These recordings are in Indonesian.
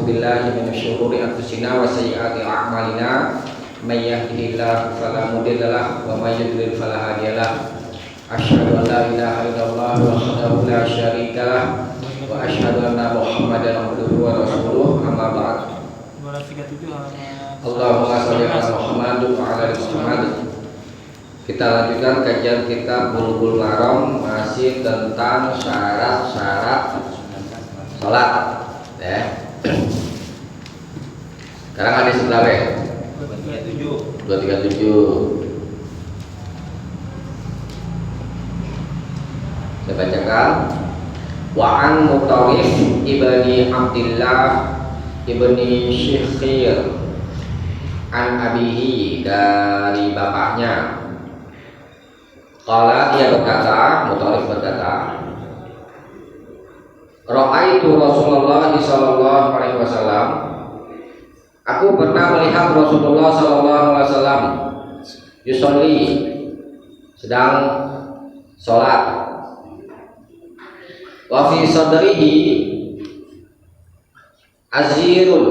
na'udzu billahi minasy syururi anfusina wa sayyiati a'malina may yahdihillahu fala mudilla lahu wa may yudlil fala hadiya lahu asyhadu an la ilaha illallah wahdahu la syarika lahu wa asyhadu anna muhammadan abduhu wa rasuluh amma ba'd. Allahumma shalli ala Muhammad wa ala ali Muhammad. Kita lanjutkan kajian kitab Bulughul Maram, masih tentang syarat-syarat salat ya. Sekarang hadis berapa ya? 237. Saya bacakan. Wa an Mutarif ibni Abdillah ibni Syikhir an abihi, dari bapaknya. Qala, dia berkata, Mutarif berkata, Ra'aitu Rasulullah sallallahu alaihi wasallam, aku pernah melihat Rasulullah sallallahu alaihi wasallam yusolli, sedang sholat, wa fi sadrihi azirun,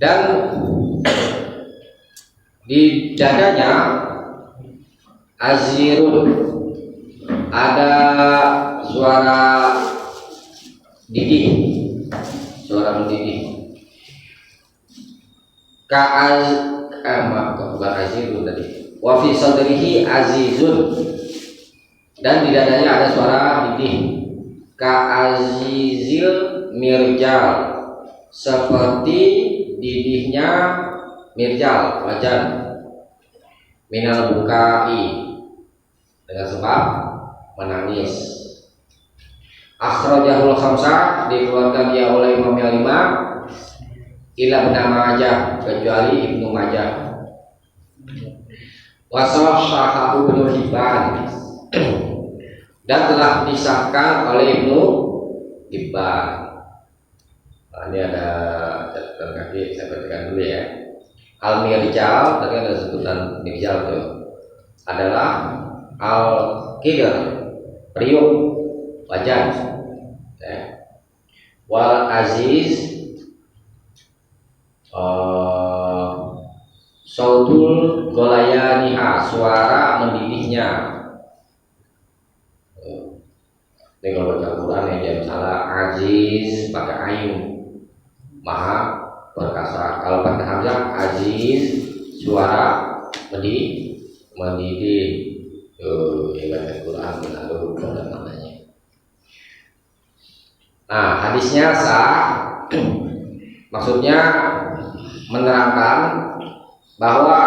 dan di dadanya azirun, ada suara didih, suara mendidih. Bukan azirun tadi. Wa fi sadrihi azizun, dan di dadanya ada suara didih. Ka azizil mirjal, seperti didihnya mirjal, wajan. Minal bukai, dengan sebab menangis. Akhrajahul khamsah, dikeluarkan dia oleh Imam yang 5, ila Ibnu Majah, kecuali Ibnu Majah. Wa sahhahu Ibnu Hibban, dan telah disahkan oleh Ibnu Hibban. Ini ada catatan kaki, saya bacakan dulu ya. Al-mirjal, tadi ada sebutan mirjal itu adalah al-qidr, periuk, wajan ya. Wal aziz sautul golayaniha, suara mendidihnya. Ini kalau baca Quran ya, jangan salah, aziz pakai ain, maha perkasa. Kalau pakai hamzah aziz, suara mendidih. Ya baca Quran lalu ada maknanya. Nah, hadisnya sah, maksudnya menerangkan bahwa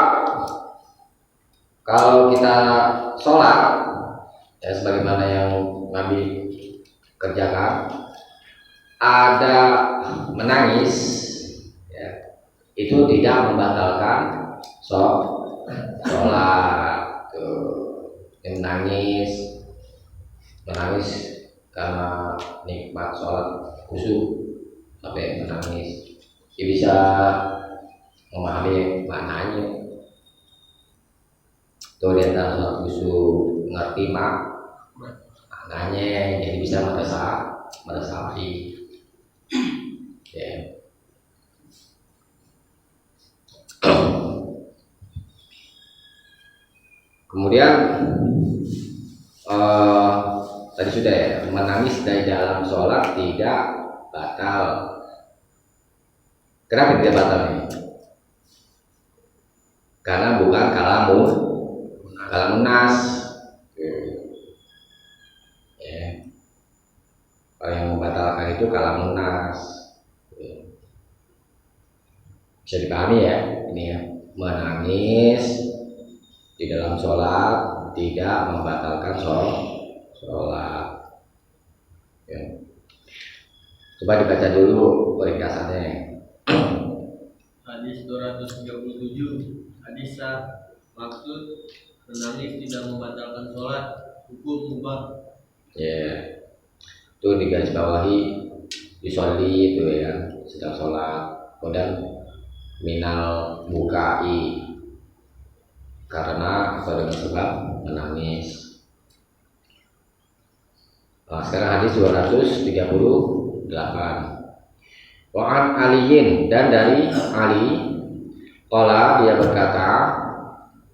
kalau kita sholat ya sebagaimana yang Nabi kerjakan, ada menangis ya, itu tidak membatalkan sholat. Menangis karena nikmat sholat khusyuk sampai menangis, dia bisa memahami maknanya. Tuh di antara sholat khusyuk, ngerti maknanya, jadi bisa meresapi ya. Kemudian tadi sudah ya, menangis dari dalam sholat tidak batal. Kenapa tidak batal ini? Karena bukan kalamun nas ya. Kalau yang membatalkan itu kalamun nas bisa dipahami ya, ini ya, menangis di dalam sholat tidak membatalkan sholat ya. Coba dibaca dulu ringkasannya. Hadis 237. Hadis maksud menangis tidak membatalkan sholat, hukum mubah Ya, itu digarisbawahi, yusolli itu ya, sedang sholat. Kemudian minal bukai, karena atau dengan sebab menangis. Sekarang hadis 238. Wa'an Aliyin, dan dari Ali qala, dia berkata,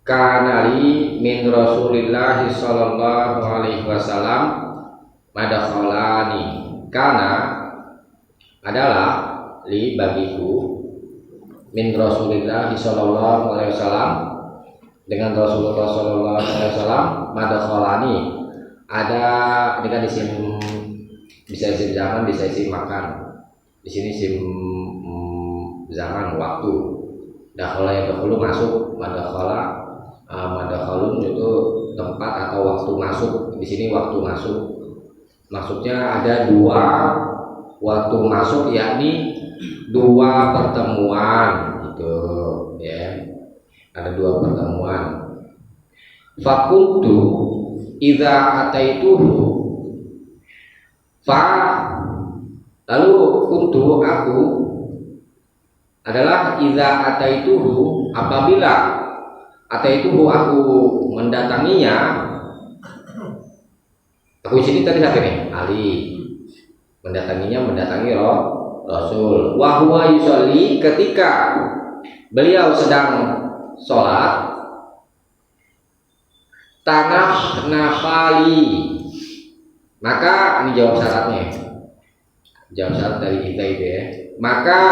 kana li min Rasulillah sallallahu alaihi wasallam madakhalani. Kana adalah li bagiku min Rasulillah sallallahu alaihi wasallam, dengan Rasulullah sallallahu alaihi wasallam, madakhalani, ada dengan isim, bisa isim zaman, bisa isim makan. Di sini isim zaman, waktu. Dakhala yang dahulu masuk, madakhala, madakhalun itu tempat atau waktu masuk. Di sini waktu masuk. Maksudnya ada dua waktu masuk, yakni dua pertemuan gitu ya. Ada dua pertemuan. Fakuntu idza ataituhu fa, lalu kuntu aku adalah idza ataituhu, apabila ataituhu aku mendatanginya. Aku di sini tadi siapa nih? Ali. Mendatanginya, mendatangi Rasul. Wa huwa yusolli, ketika beliau sedang sholat. Tanah nafali, maka ini jawab syaratnya. Jawab syarat dari kita itu ya. Maka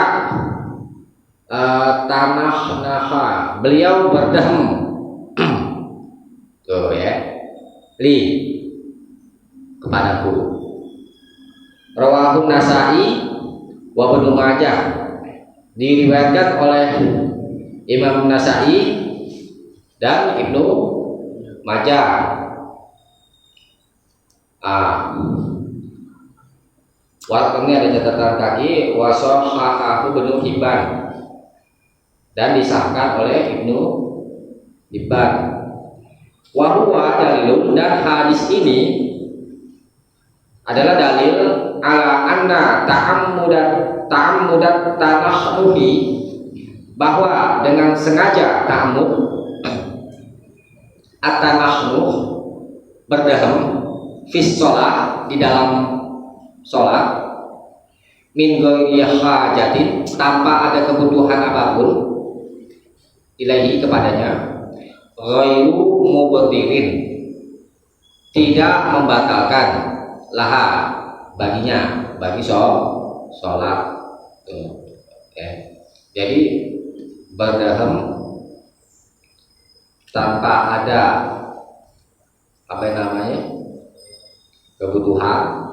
tanah nafa, beliau berdehem. Tuh ya. Li, kepadaku. Rawahu Nasa'i wa Ibnu Majah, diriwayatkan oleh Imam Nasa'i dan Ibnu Majah. Ini ada catatan kaki, wasohahahu Ibnu Hibban, dan disahkan oleh Ibnu Hibban. Wahuwa dalilun, dan hadis ini adalah dalil ala anna ta'ammudat tanahudi, bahwa dengan sengaja ta'ammud at-tanahnuh, berdehem, fis sholat, di dalam sholat, min ghairi hajatin, tanpa ada kebutuhan apapun, ilaihi, kepadanya, ghairu mubtirin, tidak membatalkan, laha, baginya, bagi sholat. Jadi berdehem tanpa ada apa namanya kebutuhan,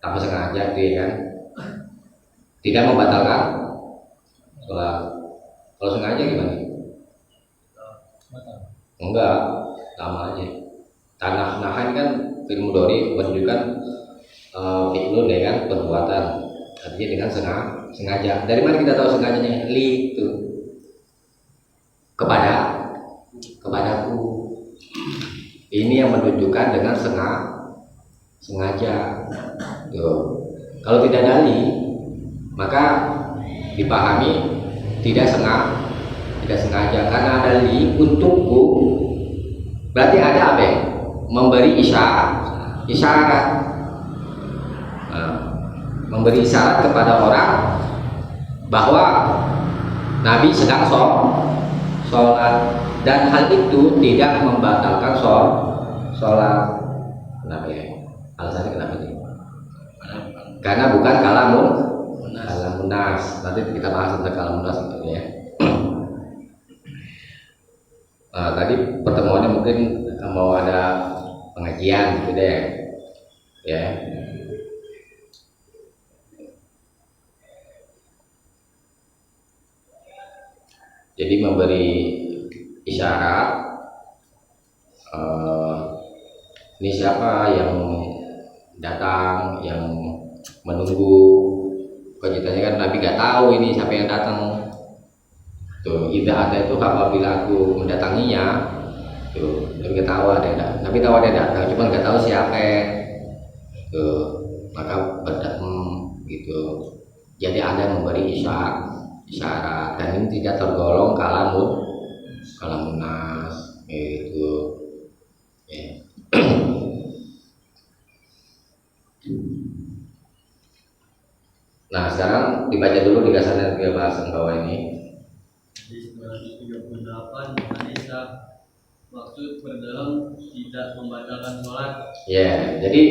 tanpa sengaja itu ya kan, tidak membatalkan sholat. Kalau sengaja gimana? Enggak, sama aja. Tanah nahan kan film mudhari menunjukkan fi'lun ya kan, perbuatan, artinya dengan sengaja. Dari mana kita tahu sengajanya? Li itu kepadaku. Ini yang menunjukkan dengan sengaja. Tuh. Kalau tidak ada li, maka dipahami tidak sengaja, karena ada li untukku, berarti ada apa? Memberi isyarat. Memberi isyarat kepada orang bahwa Nabi sedang sholat, dan hal itu tidak membatalkan sholat. Kenapa ya? Alasannya kenapa ini? Karena bukan kalamun nas. Nanti kita bahas tentang kalamun nas gitu ya. Tadi pertemuannya mungkin mau ada pengajian gitu deh ya. Jadi memberi isyarat, ini siapa yang datang, yang menunggu. Kejutannya kan Nabi gak tahu ini siapa yang datang. Tuh, idza ada itu apabila aku mendatanginya. Tuh, Nabi gak tahu ada yang datang. Nabi tahu ada yang datang, cuma gak tahu siapa. Tuh, maka berdatang gitu. Jadi ada yang memberi isyarat, dan ini tidak tergolong kalamun nas gitu. Nah, sekarang dibaca dulu ringkasan yang kita bahas yang bawah ini. Hadis 238 Anisa maksud berdalam tidak membatalkan sholat. Ya, jadi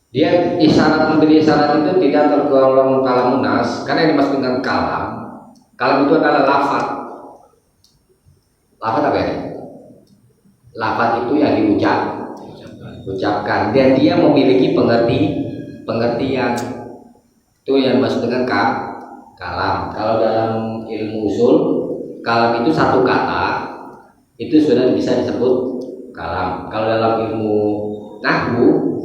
dia memberi isyarat itu tidak tergolong kalam munas karena yang dimaksud dengan kalam. Kalam itu adalah lafaz. Lafaz apa ya? Lafaz itu yang diucapkan dan dia memiliki pengertian. Itu yang dimaksud dengan kalam. Kalau dalam ilmu usul, kalam itu satu kata itu sudah bisa disebut kalam. Kalau dalam ilmu nahwu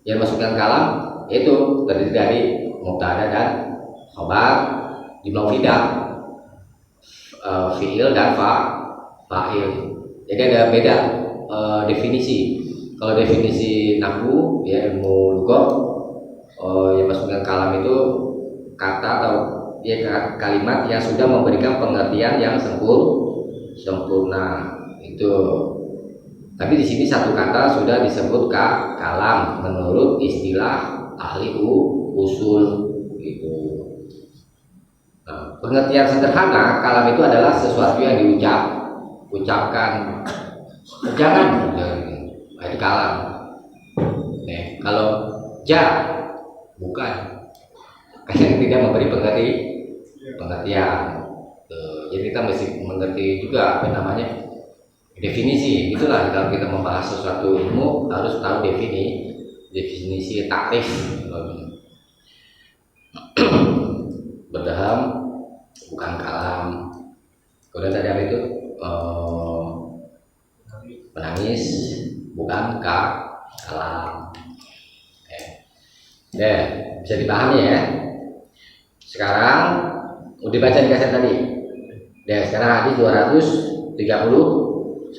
yang masukkan kalam itu terdiri dari mubtada dan khabar jumlah fi'il fi'il dan fa'il. Jadi ada beda definisi. Kalau definisi nahwu ya ilmu lughat yang masukkan kalam itu kata atau ya kalimat yang sudah memberikan pengertian yang sempurna itu. Tapi di sini satu kata sudah disebut kalam menurut istilah ahli usul itu. Nah, pengertian sederhana kalam itu adalah sesuatu yang diucapkan. Jangan itu kalam. Kalau bukan, karena tidak memberi pengertian. Jadi kita mesti mengerti juga apa namanya. Definisi. Itulah kalau kita membahas sesuatu ilmu harus tahu definisi takrif. Berdaham bukan kalam. Kemudian tadi apa itu? Menangis bukan kalam. Bisa dipahami ya. Sekarang udah baca di kaset tadi. Sekarang hadis 239.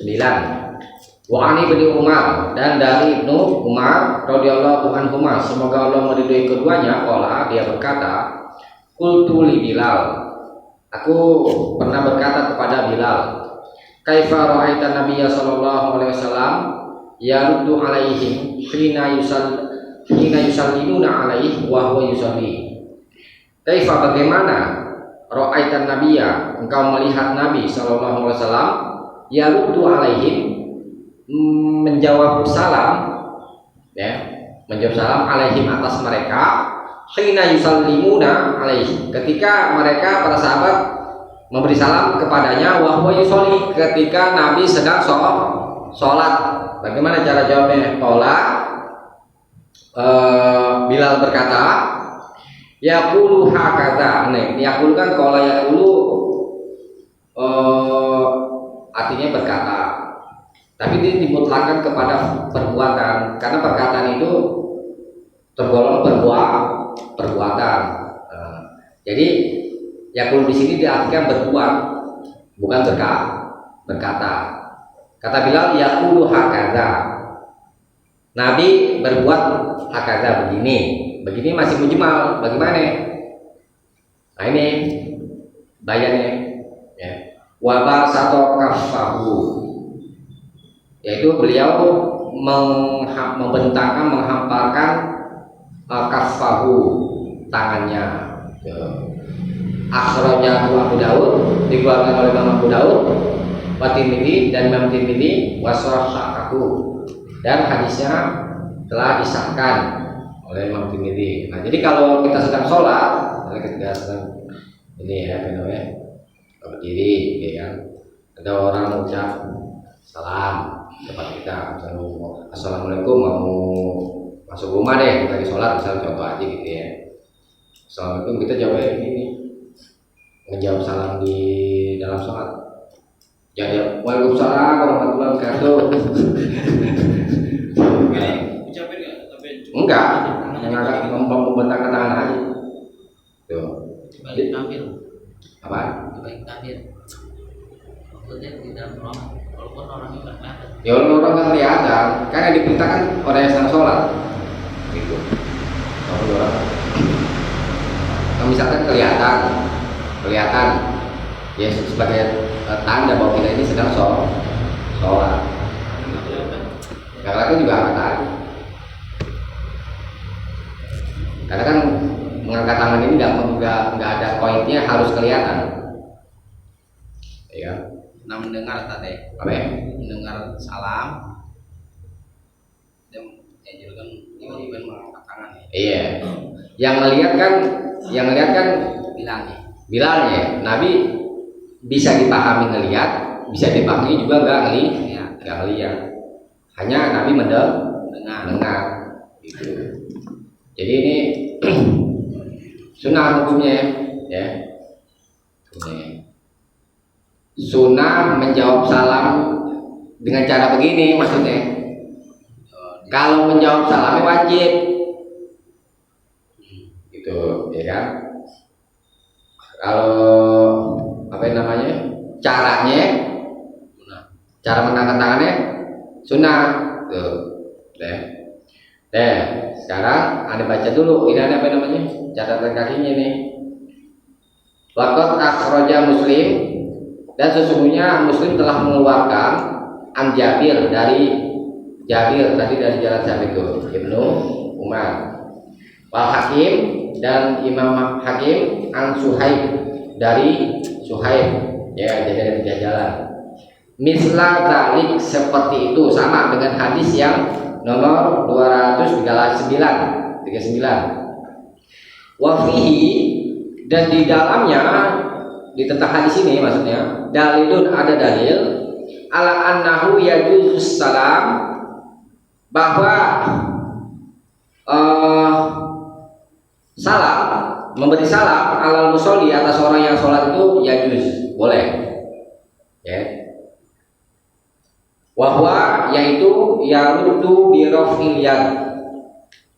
Wa ani bin Umar, dan dari Ibnu Umar radhiyallahu anhuma, semoga Allah meridhai keduanya, qala dia berkata, qultu li Bilal, aku pernah berkata kepada Bilal, kaifa ra'aita nabiyya sallallahu alaihi wasallam yaruddu alaihim hina yusallimuna alaihi wa huwa yusalli. Kaifa, bagaimana ra'aita nabiyya, engkau melihat Nabi sallallahu alaihi wasallam yaruddu alaihim, menjawab salam alaihim atas mereka, hina yusallimuna alaihi, ketika mereka para sahabat memberi salam kepadanya, wa huwa yusolli, ketika Nabi sedang sholat. Bagaimana cara jawabnya? Qala Bilal berkata, yaqulu hakadza. Yaqulu kan qala yaqulu artinya berkata, tapi ini dimutlakan kepada perbuatan karena perkataan itu tergolong perbuatan. Jadi yakul di sini diartikan berbuat, bukan berkata. Kata Bilal yakulu hakadza, Nabi berbuat hakadza, begini masih mujmal. Bagaimana? Nah ini bayannya ya. Wabar satu kafahu, yaitu beliau membentangkan, menghamparkan kafahu, tangannya. Akhrajahu Abu Daud, dikeluarkan oleh Imam Abu Daud, wa Tirmidzi dan Imam Tirmidzi, wa sahahahu, dan hadisnya telah disahkan oleh Imam Tirmidzi. Nah, jadi kalau kita sedang sholat, ketika sedang ini ya namanya berdiri, ya kan, ada orang mengucap salam kepada kita, misalnya assalamualaikum, mau masuk rumah deh lagi sholat, misalnya contoh aja gitu ya, assalamualaikum, kita jawabnya ini ngejawab salam di dalam sholat, jadi waalaikumsalam warahmatullahi wabarakatuh. Ucapin nggak? Enggak, yang membentangkan tangan aja. Tuh. Dibalik tampil. Apa? Dibalik tampil. Maksudnya di dalam ruangan, walaupun orangnya nggak kelihatan. Ya orang kan kelihatan, karena diperintahkan orang yang sedang sholat. Gitu. Orang. Nah, misalkan kelihatan, ya sebagai tanda bahwa kita ini sedang sholat. Yang lain juga angkat tangan. Karena kan mendengar tadi. Apa ya? Mendengar salam. Dan kan tiba-tiba mengangkat tangan ya. Iya. Yang ngelihat kan bilang ya. Nabi bisa dipahami ngelihat, bisa dipahami juga nggak ngelihat. Hanya Nabi mendengar gitu. Jadi ini sunnah hukumnya ya. Sunnah menjawab salam dengan cara begini maksudnya. Kalau menjawab salamnya wajib, gitu, ya kan? Kalau apa namanya? Caranya, cara mengangkat tangannya sunnah, tuh, deh. Sekarang Anda baca dulu, ini ada apa namanya? Catatan kakinya nih. Laqad akhraja Muslim, dan sesungguhnya Muslim telah mengeluarkan an Jabir dari tadi dari jalan siapa itu? Ibnu Umar. Wal Hakim dan Imam Hakim an Suhaib dari Suhaib, ya, jadi ada 3 jalan. Misla dzalik, seperti itu, sama dengan hadis yang nomor 239. Wa fihi, dan di dalamnya, di tentang hadis ini maksudnya, dalilun, ada dalil ala annahu yajuzus salam, bahwa salam, memberi salam alal musolli, atas orang yang sholat itu yajuz, boleh ya. Wahwa, yaitu yaruddu bi raf'il yad,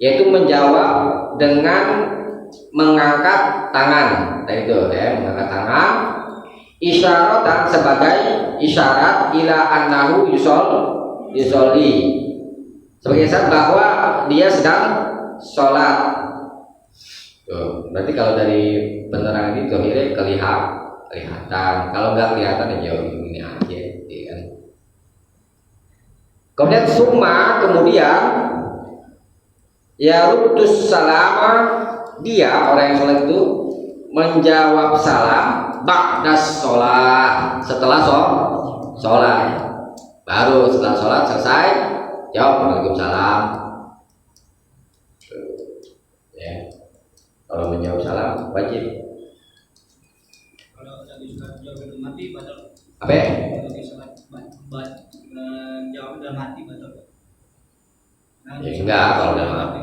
yaitu menjawab dengan mengangkat tangan. Tadi itu ya, mengangkat tangan, isyaratan, sebagai isyarat ila annahu yusolli, sebagai isyarat bahwa dia sedang sholat. Tuh, berarti kalau dari penerangan itu akhirnya kelihatan. Kalau nggak kelihatan ya jauh ini aja, ya kan? Kemudian kemudian ya rutus salama, dia orang yang sholat itu menjawab salam ba'das sholat, setelah sholat, baru setelah sholat selesai jawab waalaikumsalam. Ya, kalau menjawab salam wajib. Kalau lagi sholat jawab dalam hati batal. Apa ya? Lagi sholat jawab dalam hati batal. Ya enggak, kalau dalam hati.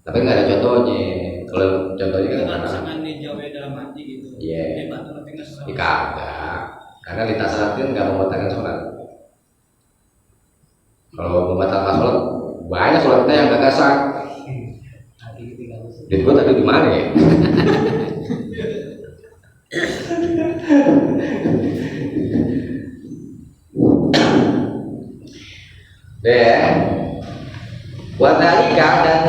Tapi nggak ada contohnya. Kalau contohnya kan kalau misalkan dijawabnya dalam hati gitu. Iya. Dia batal tapi nggak sholat. Kagak. Karena lintas sholat kan nggak membatalkan sholat. Kalau membatalkan sholat, banyak sholatnya yang gak sah. Duit gua tadi di mana ya? Deh, wadalika, dan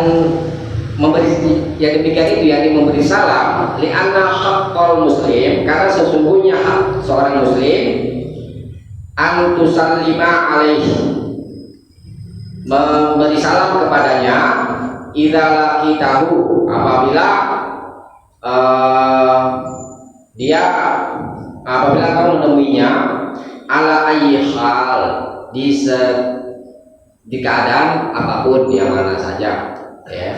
memberi yang demikian itu, yakni memberi salam li anna haqqal muslim, karena sesungguhnya hak seorang muslim an tusallima alaihi, memberi salam kepadanya, idza laqitahu, apabila kamu menemuinya, ala ayyi hal, di keadaan apapun, yang mana saja ya.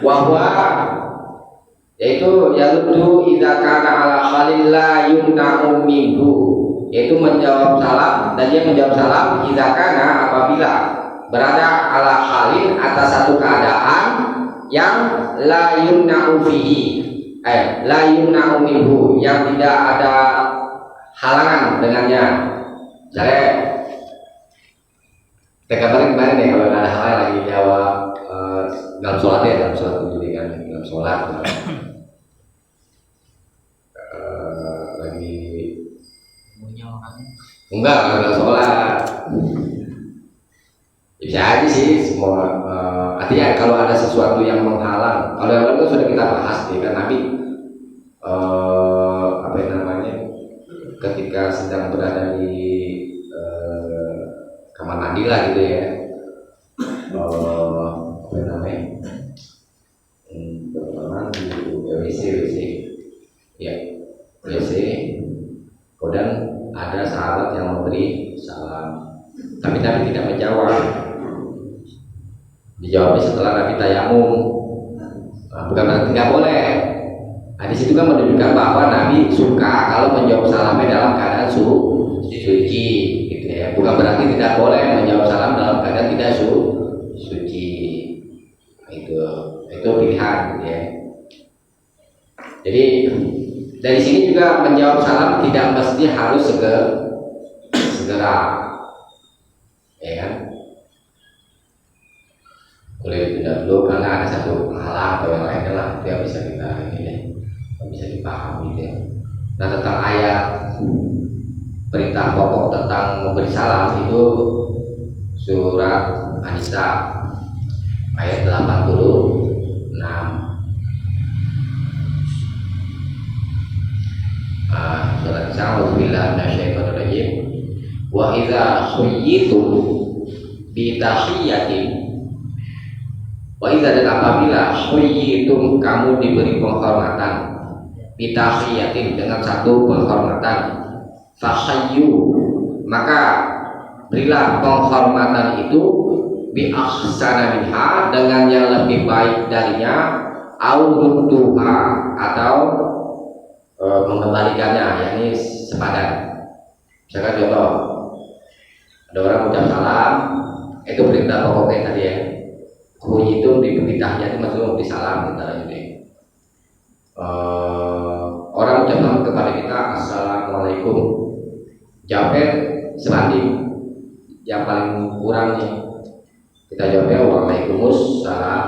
Wahwa, yaitu yaludu idza kana ala halil la yumna'u minhu, yaitu menjawab salam, dan dia menjawab salam idza kana, apabila berada ala halin, atas satu keadaan yang la yumna'u fihi, la yumna'u minhu, yang tidak ada halangan dengannya. Misalnya kemarin nih, kalau ada hal lagi jawab dalam sholat ya, dalam sholat pendidikan, dalam sholat lagi enggak, kalau dalam sholat bisa aja sih semua. Artinya kalau ada sesuatu yang menghalang, kalau yang lalu sudah kita bahas ya kan, Nabi apa namanya, ketika sedang berada di kamar mandi lah gitu ya, apa namanya, berteman di WC ya, WC, kemudian ada sahabat yang memberi salam. Tapi Nabi tidak menjawab. Dijawabnya setelah Nabi tayamum. Bukan berarti tidak boleh. Nah, di situ kan menunjukkan bahwa Nabi suka kalau menjawab salamnya dalam keadaan suci, gitu ya. Bukan berarti tidak boleh menjawab salam dalam keadaan tidak suci. Itu pilihan, gitu ya. Jadi dari sini juga menjawab salam tidak mesti harus segera, ya kan? Boleh ditunda dulu karena ada satu penghalang atau yang lainnya lah, itu yang bisa kita bisa dipahami, gitu ya. Nah, tentang ayat perintah pokok tentang memberi salam itu surat An-Nisa ayat 86. Surat An-Nisa, Alhamdulillah minasyaitonirrajim. Wa idza khuyyitum bi tahiyyatin, wa idza, dan apabila khuyyitum, kamu diberi penghormatan, bi tahiyyatin, dengan satu penghormatan, fahayyu, maka berilah penghormatan itu bi ahsana minha, dengan yang lebih baik darinya, au rudduha, atau mengembalikannya, yakni sepadan. Misalkan contoh, ada orang ucap salam, itu perintah pokoknya tadi ya. Itu diberi tahiyat itu maksudnya memberi salam, kita lanjutin. Orang ucap salam kepada kita, assalamualaikum, jawabnya sebanding. Yang paling kurang nih, kita jawabnya waalaikumsalam.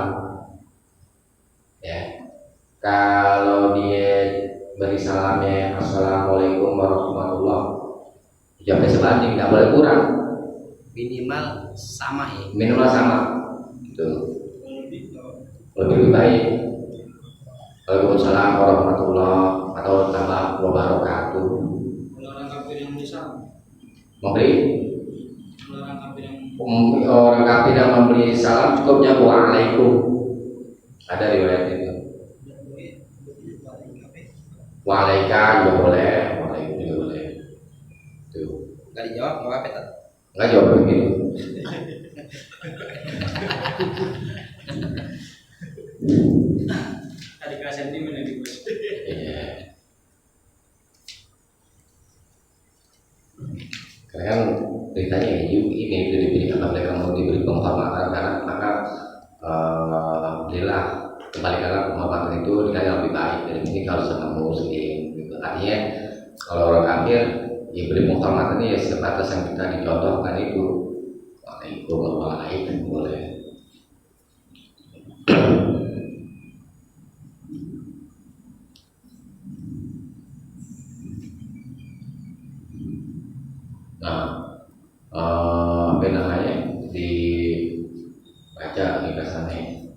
Ya, kalau dia beri salamnya assalamualaikum warahmatullah, jawabnya sebanding, nggak boleh kurang, Minimal sama ya. minimal sama, itu lebih baik. Waalaikumsalam warahmatullah atau tambah wabarakatuh. Kalau orang kafir yang bisa Memberi kalau orang kafir yang orang kafir yang memberi salam cukupnya waalaikum. Ada riwayat itu. Waalaikum juga boleh, waalaikum juga boleh. Tuh. Nggak dijawab nggak apa-apa tak? Nggak jawab begitu. ada kelas sentimen ya di bos. Iya. Karena kan beritanya ini itu diberi apabila kamu diberi penghormatan, karena maka berilah, kembalikanlah penghormatan itu dengan yang lebih baik dari ini kalau sama muslim. Gitu. Artinya kalau orang kafir diberi penghormatan ya sebatas yang kita dicontohkan itu. Waalaikumsalam boleh. Nah, apa namanya dibaca ringkasannya.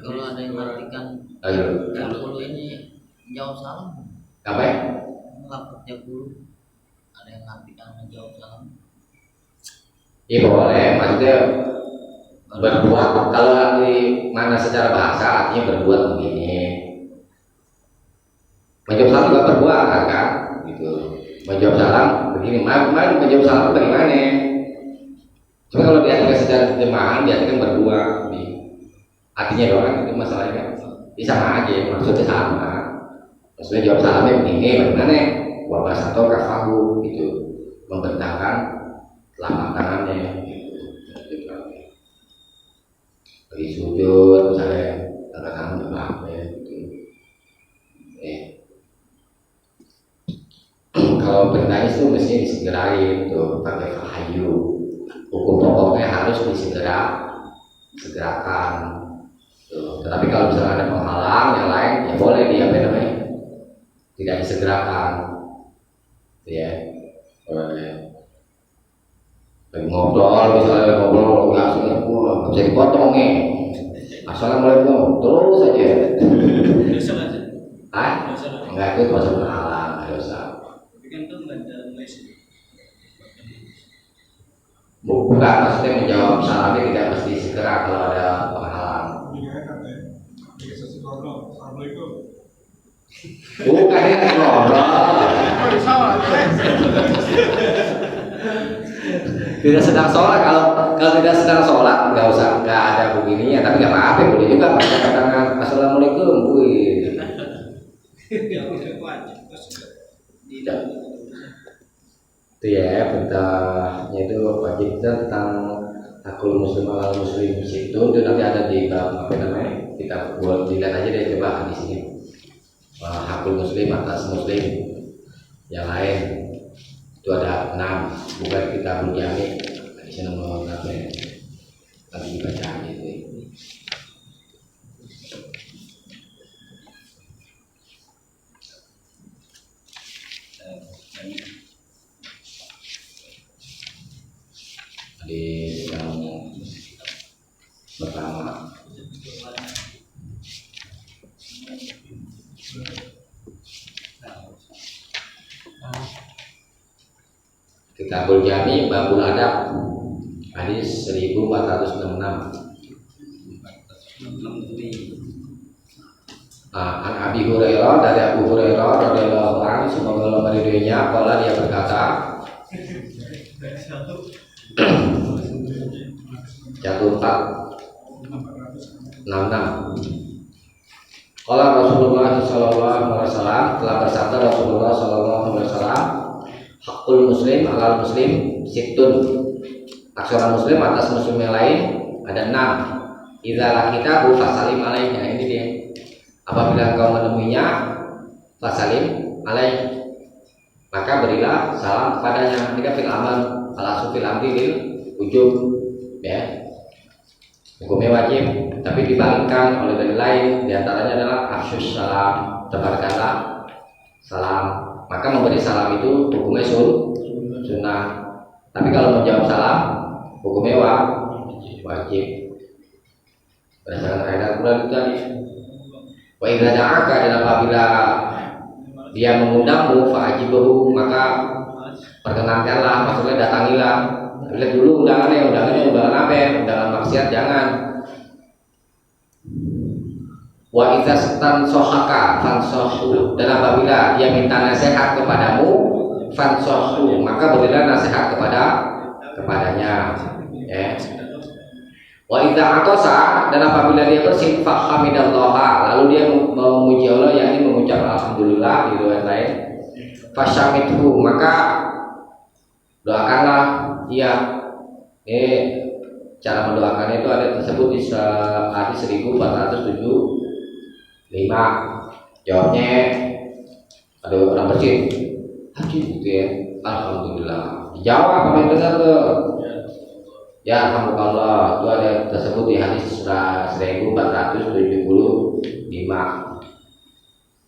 Kalau ada yang mengartikan Ayo. dulu ini jawab salam, Apa ya? melapor dulu. Ada yang mengartikan menjawab salam. Iya boleh, maksudnya berbuat. Kalau di mana secara bahasa artinya berbuat begini. Menjawab salam juga berbuat kan, gitu. Menjawab salam begini, kemarin menjawab salam bagaimana? Cuma kalau diartikan secara terjemahan, diartikan berbuat. Artinya doang itu masalahnya. Ini sama aja, maksudnya sama. Maksudnya jawab salamnya begini, bagaimana? Wabah satu kafahu, gitu. Membentangkan telapak tangannya, gitu. Lagi sujud, misalnya telapak tangan belakangnya, gitu. Kalau perintahnya itu mesti disegerain tuh pakai fahayu. Hukum pokoknya harus segerakan. Tuh. Tetapi kalau misalnya ada penghalang yang lain, ya boleh dia tidak disegerakan. Ya, boleh. Lagi ngobrol, misalnya ngobrol nggak bisa dipotong nih. Assalamualaikum, terus saja. Dosa aja. Ah, enggak, itu masuk penghalang, dosa. Tapi kan itu nggak dalam les. Bukan, maksudnya menjawab salamnya tidak mesti segera kalau ada penghalang. Bukan, dia ngobrol. Tidak sedang sholat, kalau tidak sedang sholat nggak ada begininya, tapi nggak apa-apa, boleh juga baca tangan assalamualaikum, wih. Tidak. Itu ya perintahnya itu wajib tentang hakul muslim alal muslim itu nanti ada di bab apa namanya, kita buat dilihat aja deh coba di sini. Hakul muslim atas muslim yang lain itu ada 6, bukan kita berjami di sana nomor berapa ya, lagi dibaca itu. Di yang pertama Kitabul Jami Babul Adab hadis 1466. An Abi Hurairah, dari Abu Hurairah radhiyallahu anhu, semoga Allah meridhoinya, qala dia berkata, 1466. Qala Rasulullah sallallahu alaihi wasallam, telah bersabda Rasulullah sallallahu alaihi wasallam, hakul muslim alal muslim situn, hak seorang muslim atas muslim yang lain ada 6. Idza laqitahu fasalim alaihi. Nah, ini dia. Apabila engkau menemuinya, fasalim alaihi, maka berilah salam kepadanya. Ini fil amal ala sufil amri lil ujub, ya. Hukumnya wajib, tapi dibalikkan oleh dalil lain. Di antaranya adalah afsyus salam, tebarkanlah salam. Maka memberi salam itu hukumnya sunnah. Tapi kalau menjawab salam hukumnya wajib. Berdasarkan kaidah Quran itu tadi. Wa idza da'aka, dan apabila dia mengundangmu fa'ajibahu, maka perkenankanlah, maksudnya datangilah. Lihat dulu undangannya undangan apa ya? Undangan maksiat jangan. Wa idza stansohaka fansohu, dan apabila dia minta nasihat kepadamu fansohu, maka berilah nasihat kepadanya, ya. Wa idza atosa, dan apabila dia bersin fahamidallaha, lalu dia memuji Allah, yakni mengucap alhamdulillah di riwayat lain, fasyamithu, maka doakanlah ia. Cara mendoakan itu ada tersebut di hadis 1475. Jawabnya ada orang bersin haji gitu ya, alhamdulillah. Dijawab apa yang benar tuh? Ya alhamdulillah, itu ada tersebut di hadis 1475.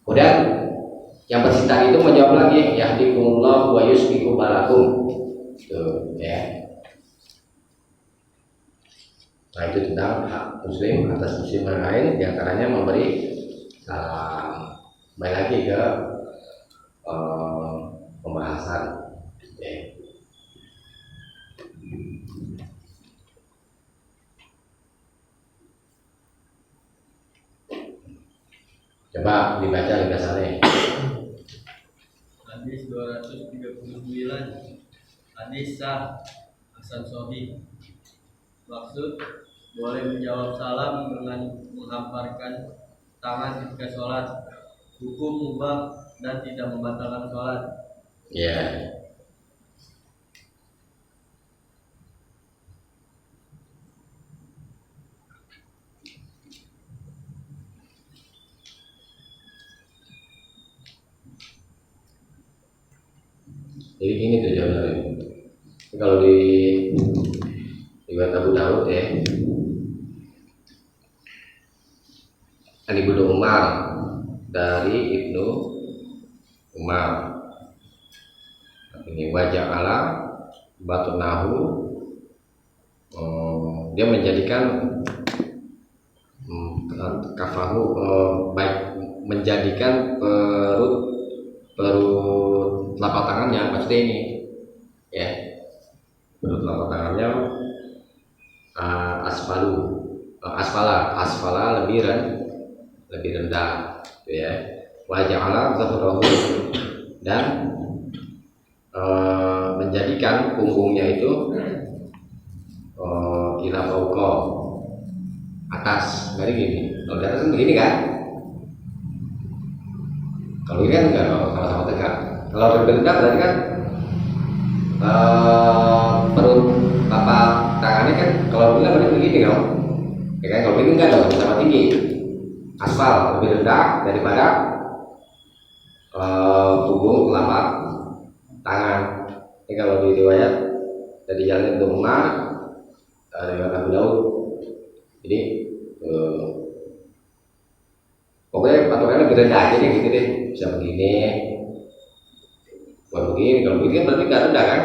Kemudian yang bersin tadi itu menjawab lagi, yahdikumullah wa yusbihu balakum. Tuh ya. Nah, itu tentang hak muslim atas muslim yang lain, diantaranya memberi salam. Kembali lagi ke pembahasan, ya. Coba dibaca ringkasannya. Hadis 239. Hadis sah hasan sahih. Maksud, boleh menjawab salam dengan menghamparkan tangan ketika sholat. Hukum mubah dan tidak membatalkan sholat. Ya. Jadi gini tuh jawabannya. Kalau di riwayat Abu Dawud ya, An Ibnu Umar, dari Ibnu Umar, ini wajah Allah batunahu, dia menjadikan kafahu, baik menjadikan perut telapak tangannya, maksudnya ini ya, perut telapak tangannya asfala lebih rendah, gitu ya. Wajah Allah zahurahu, dan menjadikan punggungnya itu ila fauqa, atas. Berarti gini, kalau di atas kan begini kan, kalau ini kan enggak, kalau sama tegak. Kalau lebih rendah berarti kan perut tapak tangannya kan, kalau bilang berarti begini dong, ya kan? Kalau ini enggak dong, sama tinggi. Aspal lebih rendah daripada punggung telapak tangan. Ini kalau di riwayat dari Jalan Ibnu Umar, riwayat Abu Daud. Jadi pokoknya patokannya lebih rendah aja deh gitu deh, bisa begini, bukan begini. Kalau begini kan berarti nggak rendah kan?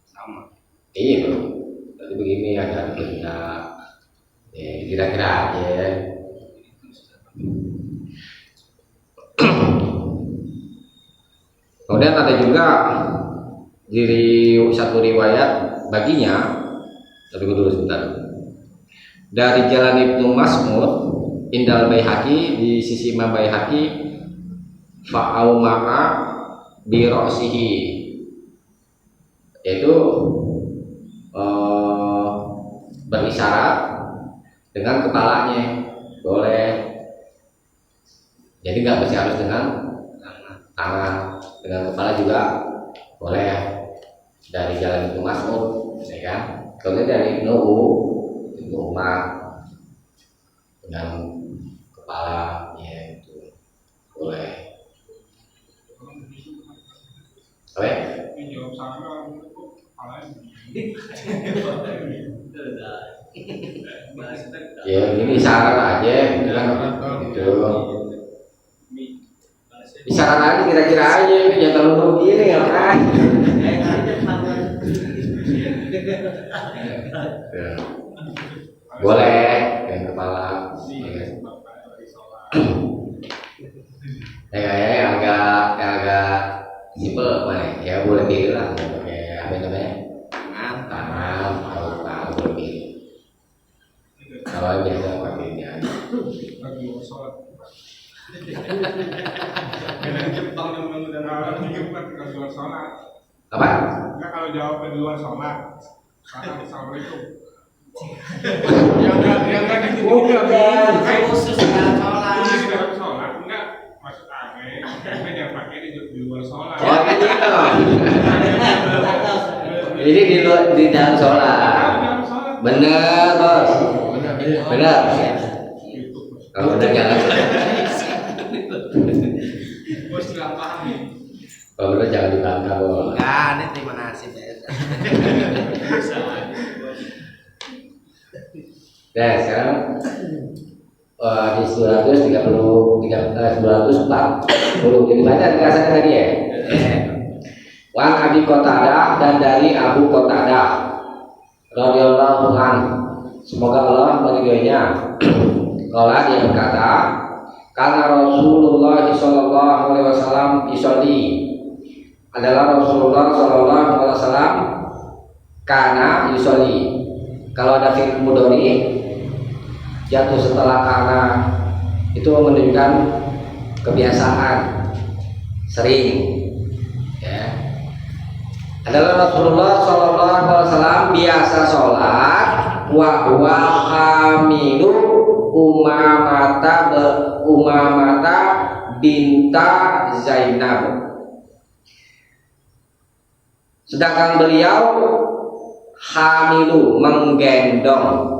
Sama. Iya bro, berarti begini agak rendah. Ya, kira-kira aja. Kemudian ada juga di satu riwayat baginya, tapi dulu sebentar. Dari Jalan Ibnu Mas'ud Indal Baihaqi, di sisi Imam Baihaqi, fa'au ma'a bi ra'sihi, yaitu berisyarat dengan kepalanya, boleh. Jadi nggak mesti harus dengan tangan, dengan kepala juga boleh. Dari Jalan Ibnu Mas'ud, ya kan? Kemudian dari Ibnu Umar dengan kepala, ya itu boleh. Oke? Ya ini isyarat aja, gitu kan? Gitu. Isyarat aja, kira-kira aja, jangan terlalu begini ngapain? Ya. Boleh dengan kepala. Yang agak simpel mana? Ya boleh pilih lah. Kayak apa namanya? Tangan, paru boleh pilih. Kalau biasa pakainya. Apa? Enggak, kalau jawab di luar sholat. Assalamualaikum. Yang enggak gitu juga. Khusus dalam sholat. Khusus dalam sholat enggak, maksud aneh. Kita jangan pakai di luar sholat. Oh gitu. Ini di dalam sholat. Benar bos. Benar. Kalau benar jangan. Bos nggak paham nih. Kalau benar jangan dibantah bos. Enggak, ini terima nasib ya. Nah sekarang di 240 jadi baca dikasih tadi ya. Wan Abi Qatadah, dan dari Abu Qatadah radhiyallahu anhu, semoga Allah meridhoinya. Qala, dia berkata, karena Rasulullah sallallahu alaihi wasallam yusolli, adalah Rasulullah sallallahu alaihi wasallam kana yusolli. Kalau ada fi'il mudhari jatuh setelah kana itu menunjukkan kebiasaan, sering, ya. Adalah Rasulullah sallallahu alaihi wasallam biasa sholat wa huwa hamilu Umamata binta Zainab, sedangkan beliau hamilu, menggendong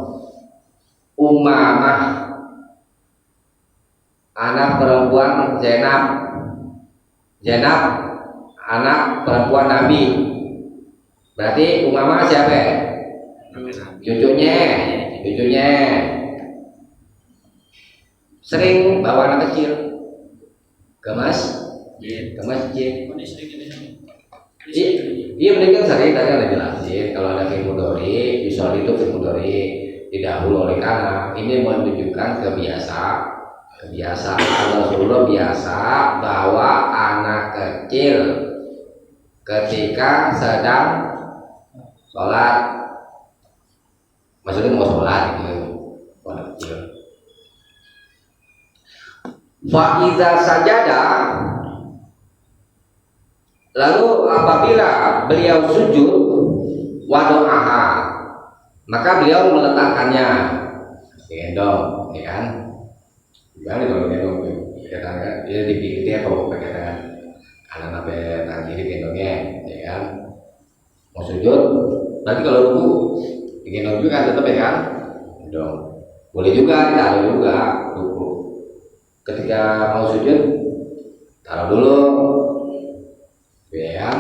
Umamah, anak perempuan Zainab anak perempuan Nabi. Berarti Umamah siapa? Cucunya. Sering bawa anak kecil ke masjid. Iya benar kan, sering tadi ada jelasin kalau ada fi'il mudhari, yusolli itu fi'il mudhari didahului oleh kana. Ini menunjukkan kebiasaan Rasulullah biasa bawa anak kecil ketika sedang sholat. Maksudnya mau sholat gitu, anak kecil. Fa iza sajada, Lalu apabila beliau sujud wado'aha, maka beliau meletakkannya gendong, ya kan? Gimana kalau gendong? Katakan dia dipilih dia kalau pakai tangan kanan sampai tangan kiri gendongnya, ya kan? Mau sujud, berarti kalau ruku digendong juga kan tetap, ya kan? Gendong. Boleh juga ditaruh juga ruku. Ketika mau sujud taruh dulu, ya,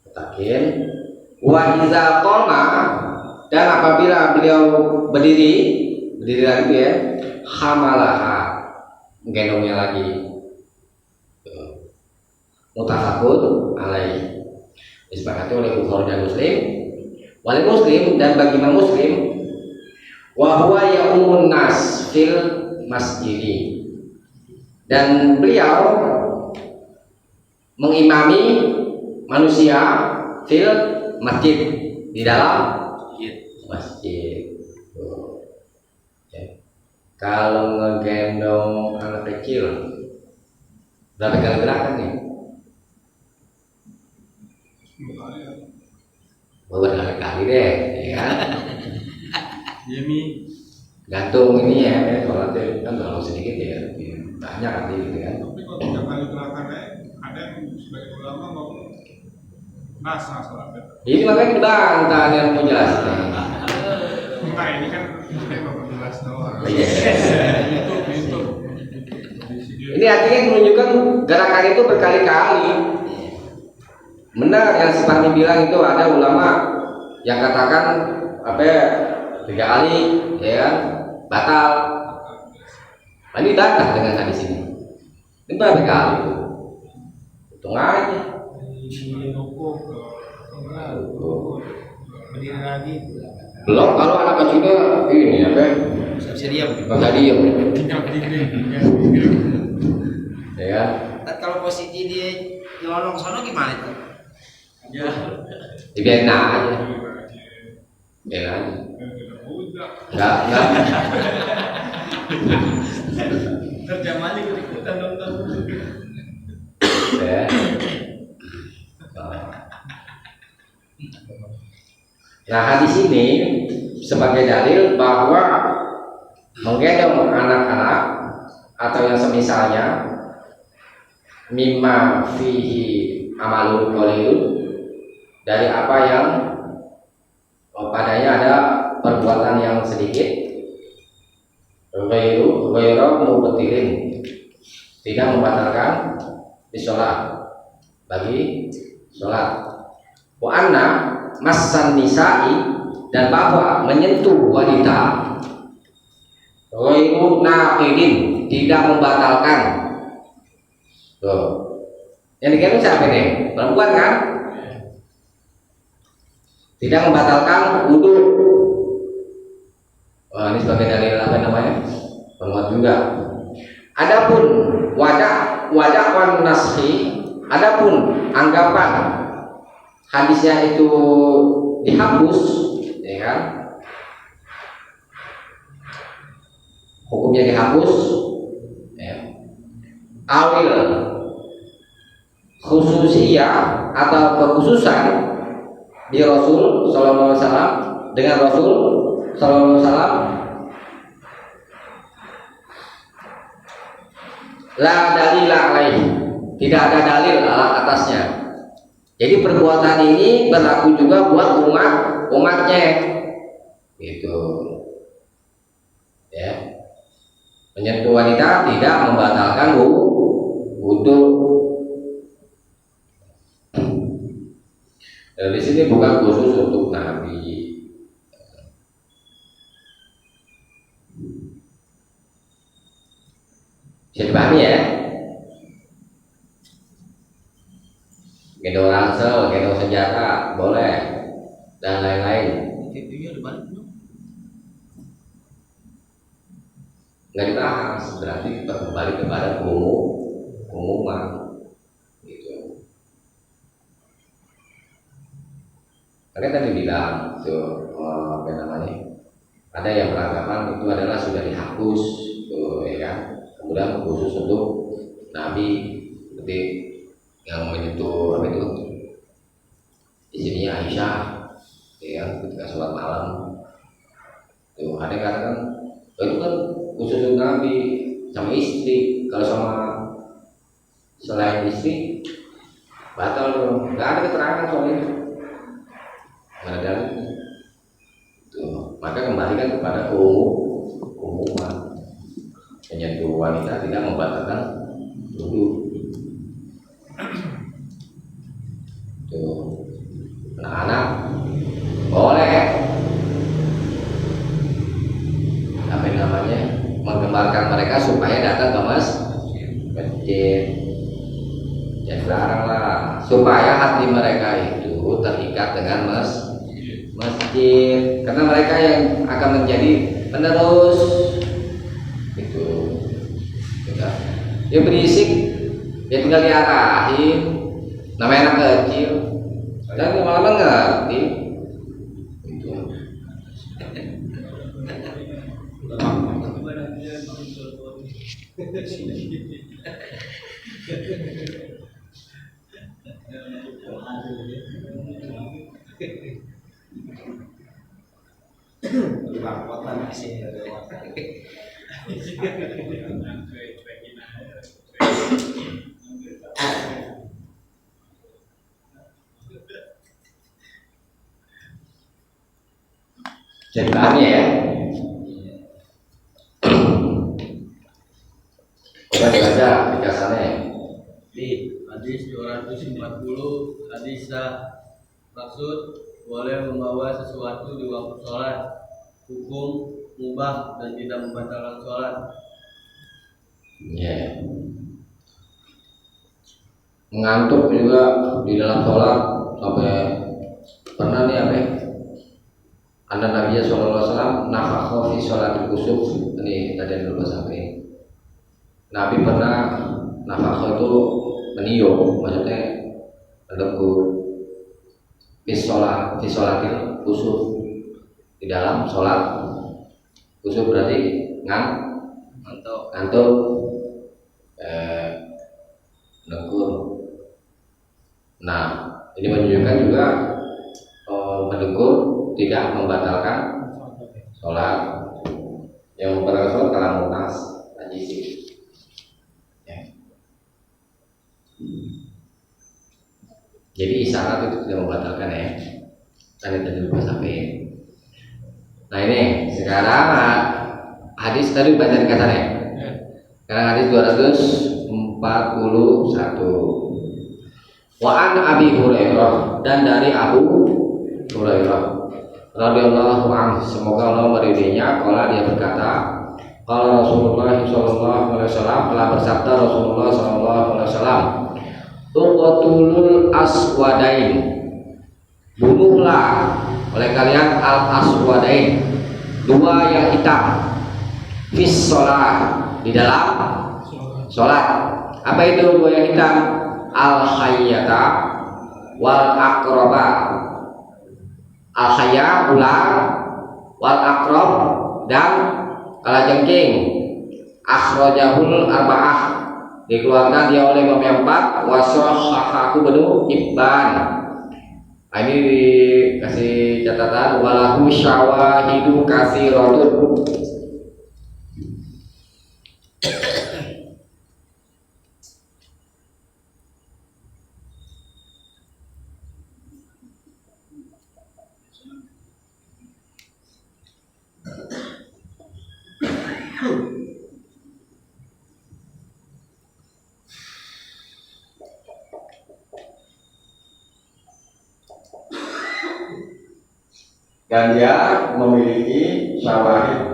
letakin. Wa iza qoma, dan apabila beliau berdiri lagi ya, hamalaha, gendongnya lagi. Mutafakun alaih, disepakati oleh Bukhari dan Muslim. Wali Muslim, dan bagi Imam Muslim, wa huwa ya'umun nas fil masjidi, dan beliau mengimami manusia fil masjid, di dalam masjid. Kalau ngegendong anak kecil berapa kali gerakan nih? Beberapa kali deh, ya kan? Iya Mi. Gantung ini ya, kalau kan terlalu sedikit ya, banyak nanti gitu kan. Tapi kalau 3 kali gerakannya ada yang sebagai ulama ngomong nasa salatnya. Ini makanya dibantah yang mau jelasin. Nah ini kan saya baru jelas doang. Iya. Itu. Ini artinya menunjukkan gerakan itu berkali-kali. Benar yang si Fahmi bilang itu, ada ulama yang katakan apa ya, 3 kali ya kan batal. Ini bantah dengan hadis ini. Ini berapa kali? Hitung aja. Berdiri lagi. Belum kalau anak kecilnya ini apa? Bisa diam. Bisa diem. Tinggal berdiri. Ya kan? Kalau posisi dia nyolong sono gimana itu? Ya. Dibiarin aja. Biarin aja. Enggak. Terjemahnya ikut-ikutan dong. Ya. Nah, hadis ini sebagai dalil bahwa menggendong anak-anak atau yang semisalnya mimma fihi amalun qalilun, dari apa yang padanya ada perbuatan yang sedikit, ghairu mubtilin, tidak membatalkan di sholat, bagi sholat. Wa anna massan nisa'i, dan bahwa menyentuh wanita ghairu naqidin, tidak membatalkan. Tuh. Yang digendong siapa nih? Perempuan kan? Tidak membatalkan wudu. Wah, ini sebagai dalil apa namanya? Penguat juga. Adapun wadah wan naskhi, adapun anggapan hadisnya itu dihapus, ya kan? Hukumnya dihapus, ya. Awil khususiyah atau kekhususan di Rasul Sallallahu Alaihi Wasallam, dengan Rasul Sallallahu Alaihi Wasallam, la dalil alaih, tidak ada dalil atasnya. Jadi perbuatan ini berlaku juga buat umatnya, gitu. Ya, menyentuh wanita tidak membatalkan wudu. Di sini bukan khusus untuk Nabi. Bisa dipahami ya? Gendong ransel, gendong senjata boleh, dan lain-lain. Videonya udah balik belum? Nggak dibahas, berarti kita kembali kepada pengumuman. Gitu. Karena tadi bilang tuh, apa namanya? Ada yang beranggapan itu adalah sudah dihapus, tuh, ya kan? Kemudian khusus untuk Nabi, seperti yang menyentuh apa itu Aisyah, ya ketika sholat malam. Tuh ada yang katakan itu kan khusus Nabi sama istri, kalau sama selain istri batal dong. Nggak ada keterangan soal itu, nggak ada. Tuh, maka kembalikan kepada keumuman. Menyentuh wanita tidak membatalkan wudu. Tuh, anak-anak boleh apa namanya menggembarkan mereka supaya datang ke masjid. Ya laranglah supaya hati mereka itu terikat dengan masjid, karena mereka yang akan menjadi penerus itu. Ya berisik, ya tinggal diarahin, namanya anak kecil, dan lama-lama ngerti. Itu. Ceritanya ya. Kita baca bijaksana. Di hadis 240 hadis maksud boleh membawa sesuatu di waktu sholat, hukum mubah dan tidak membatalkan sholat. Ya. Mengantuk juga di dalam sholat sampai pernah nih apa? Anda Nabi Sallallahu Alaihi Wasallam nafakho fi sholatil kusuf. Ini tadi dulu sampai. Nabi pernah nafakho itu meniup, maksudnya mendengkur fi sholatil kusuf, di dalam sholat kusuf berarti ngantuk mendengkur. Nah ini menunjukkan juga mendengkur tidak membatalkan sholat. Yang membatalkan sholat kalam lunas najis. Ya. Jadi isyarat itu tidak membatalkan ya. Tadi lupa sampai. Nah ini sekarang hadis tadi baca di kasar ya. Sekarang hadis 241. Wa an Abi Hurairah, dan dari Abu Hurairah radhiyallahu anhu, semoga Allah meridainya, qala dia berkata, qala Rasulullah sallallahu alaihi wasallam, telah bersabda Rasulullah sallallahu alaihi wasallam, uqtulul aswadain, bunuhlah oleh kalian al aswadain, dua yang hitam, fis shalah, di dalam sholat. Apa itu dua yang hitam? Al hayyata wal aqraba. Al hayya ular, wal aqrab dan kalajengking. Akhrajahul arba'ah, dikeluarkan dia oleh Imam yang 4, washahahu Ibnu Hibban. Nah, ini dikasih catatan walahu syawahidu katsiratun. Dan dia memiliki syawahid,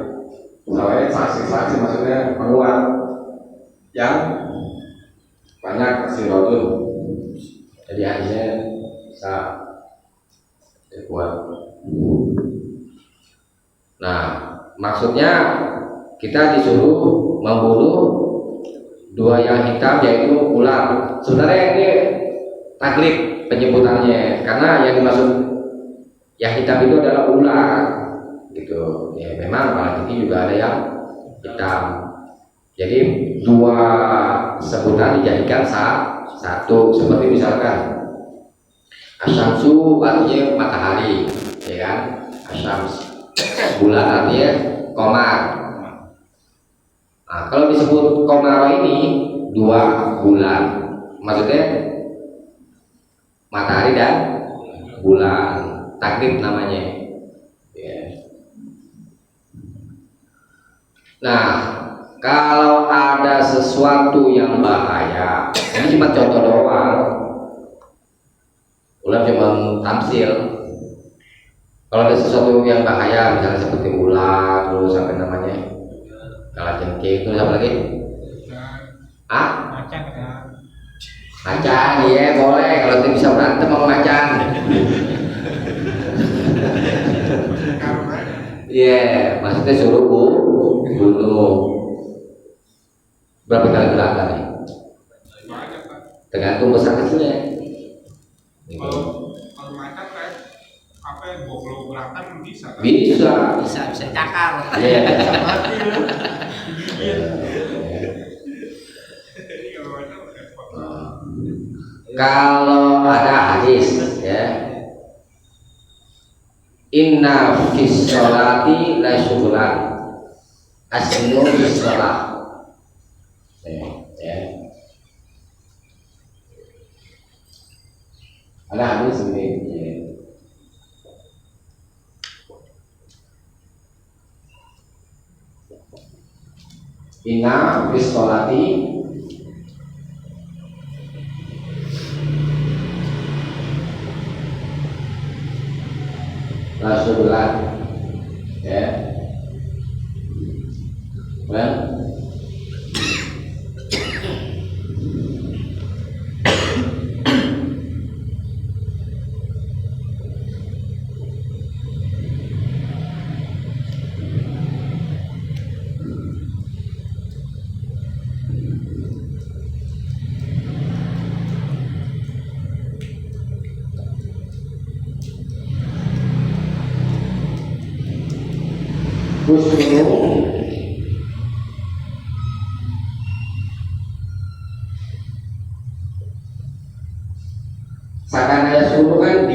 saksi-saksi, maksudnya penguat yang banyak, kasirotun. Jadi hadisnya bisa kuat. Nah, maksudnya kita disuruh membunuh dua yang hitam, yaitu ular. Sebenarnya ini taklid penyebutannya, karena yang dimaksud yang hitam itu adalah ular, gitu. Ya memang pada titik juga ada yang hitam. Jadi dua sebutan dijadikan satu. Seperti misalkan Asyamsu artinya matahari, ya kan? Asyams. Bulan artinya komar. Nah, kalau disebut komar ini 2 bulan, maksudnya matahari dan bulan, takrib namanya. Ya. Nah, kalau ada sesuatu yang bahaya, ini cuma contoh doang. Ulang cuma tamsil. Kalau ada sesuatu yang bahaya, misalnya seperti ular, terus sampai namanya kalajengking, terus apa lagi? Macan kan. Macan, iya boleh. Kalau tidak bisa berantem sama macan. Iya, maksudnya suruh bunuh. Berapa kali gerakan nih? Banyak kan. Tergantung besar kecilnya. Kalau macan kayak apa ya, 20 gerakan bisa kan? Bisa. Bisa cakar. Iya. Mati lu. Digigit. Jadi kalau macan repot. Kalau ada hadis ya, inna fis sholati la syughlan asnu fis sholat, ya. Ada hadis ini ya. Inna fis sholati Rasulullah, ya, well, Husnu sakana yasunu kan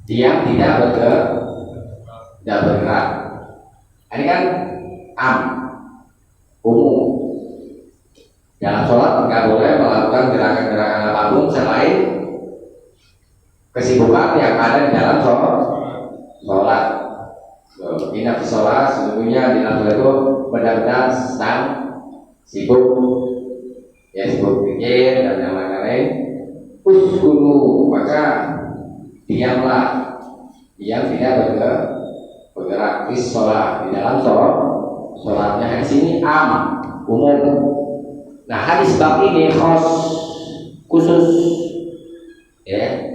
diam tidak bergerak. Ini kan umum. Dalam sholat nggak boleh melakukan gerakan-gerakan apapun selain kesibukan yang ada di dalam sholat. Inna fi sholat, sesungguhnya di dalam sholat itu benar-benar sedang sibuk, ya, sibuk pikir dan yang lain-lain. Uskunu, maka diamlah, diam tidak bergerak di sholat, di dalam sholatnya. Di sini umum. Nah, hadis bab ini khusus, ya.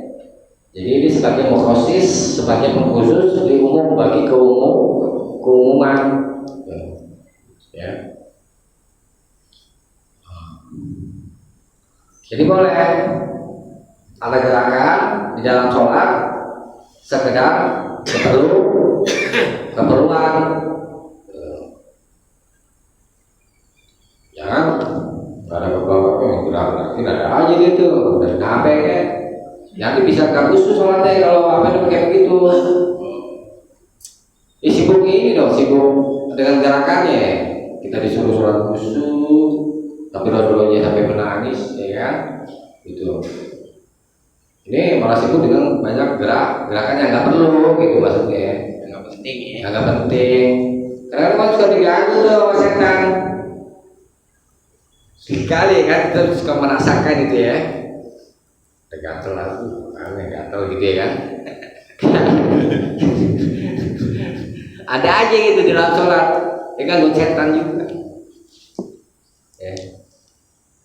Jadi ini sebagai mukhasis, sebagai pengkhusus, di umum bagi keumuman, ya. Jadi boleh ada gerakan di dalam sholat sekedar keperluan, jangan ada beberapa gerakan tidak ada aja gitu dari HP kan. Nanti bisa khusus sholatnya kalau apa itu kayak begitu. Sibuk ini dong, sibuk dengan gerakannya. Kita disuruh sholat khusyuk, tapi Rasulullah sampai menangis, ya kan? Gitu. Ini malah sibuk dengan banyak gerakan yang nggak perlu, gitu maksudnya. Nggak penting ya. Nggak penting. Karena kan suka diganggu tuh sama setan. Sekali kan kita suka merasakan itu ya. Gatel aku, aneh gatel gitu ya kan. Ada aja gitu di dalam sholat, ya kan, buat setan juga.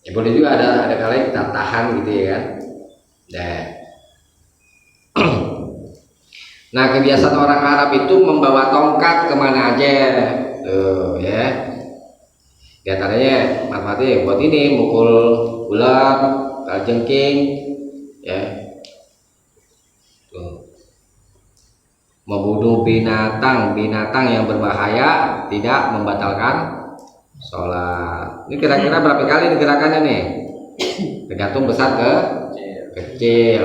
Ya boleh juga ada kali kita tahan gitu ya kan. Nah, kebiasaan orang Arab itu membawa tongkat kemana aja, tuh ya. Di antaranya manfaatnya buat ini, mukul ular, kalajengking, ya, tuh. Membunuh binatang yang berbahaya tidak membatalkan sholat. Ini kira-kira berapa kali gerakannya nih? Tergantung besar ke kecil.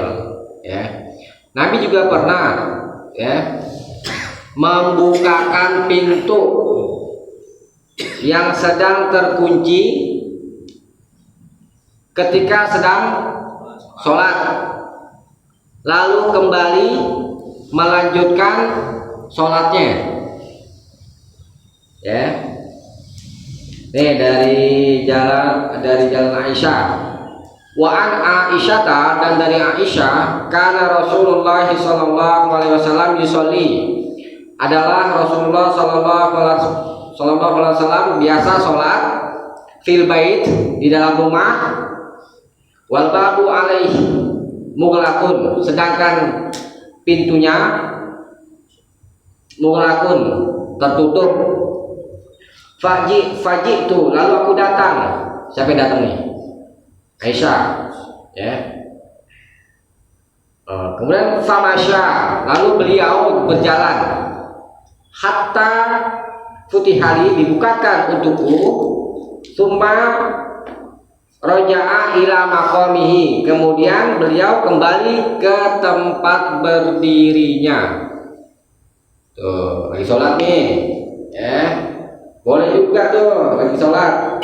ya. Nabi juga pernah ya membukakan pintu yang sedang terkunci ketika sedang sholat, lalu kembali melanjutkan sholatnya, ya. Nih dari jalan Aisyah. Wa an Aisyata, dan dari Aisyah, karena Rasulullah sallallahu alaihi wasallam yusolli, adalah Rasulullah sallallahu alaihi wasallam biasa sholat fil bait, di dalam rumah, wal babu alaihi mughlaqun, sedangkan pintunya mughlaqun, tertutup. Faji itu, lalu aku datang. Siapa yang datang nih? Aisyah, ya. Kemudian famasya, lalu beliau berjalan. Hatta futihali, dibukakan untukku. Summa roja'a ila maqamihi, kemudian beliau kembali ke tempat berdirinya. Tuh, lagi sholat nih, ya. Boleh juga tuh lagi sholat.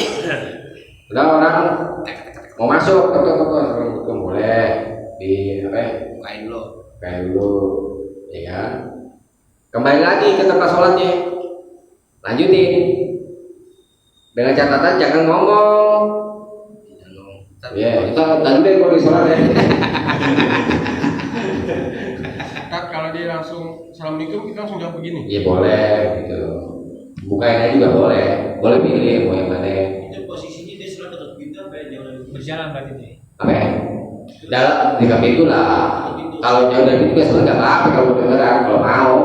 Udah orang mau masuk, boleh di Bukain lo. kayak dulu, ya kan? Kembali lagi ke tempat sholatnya, lanjutin. Dengan catatan jangan ngomong. Ya, kita tadi kalau di sholat ya. Kalau dia langsung assalamualaikum, kita langsung jawab begini. Iya boleh gitu. Bukain aja juga boleh. Boleh pilih mau yang mana. Itu posisinya dia sudah dekat pintu apa ya, jauh berjalan berarti dia. Apa ya? Dalam di pintu lah. Kalau jauh dari pintu biasanya nggak apa-apa kalau beneran. Kalau mau.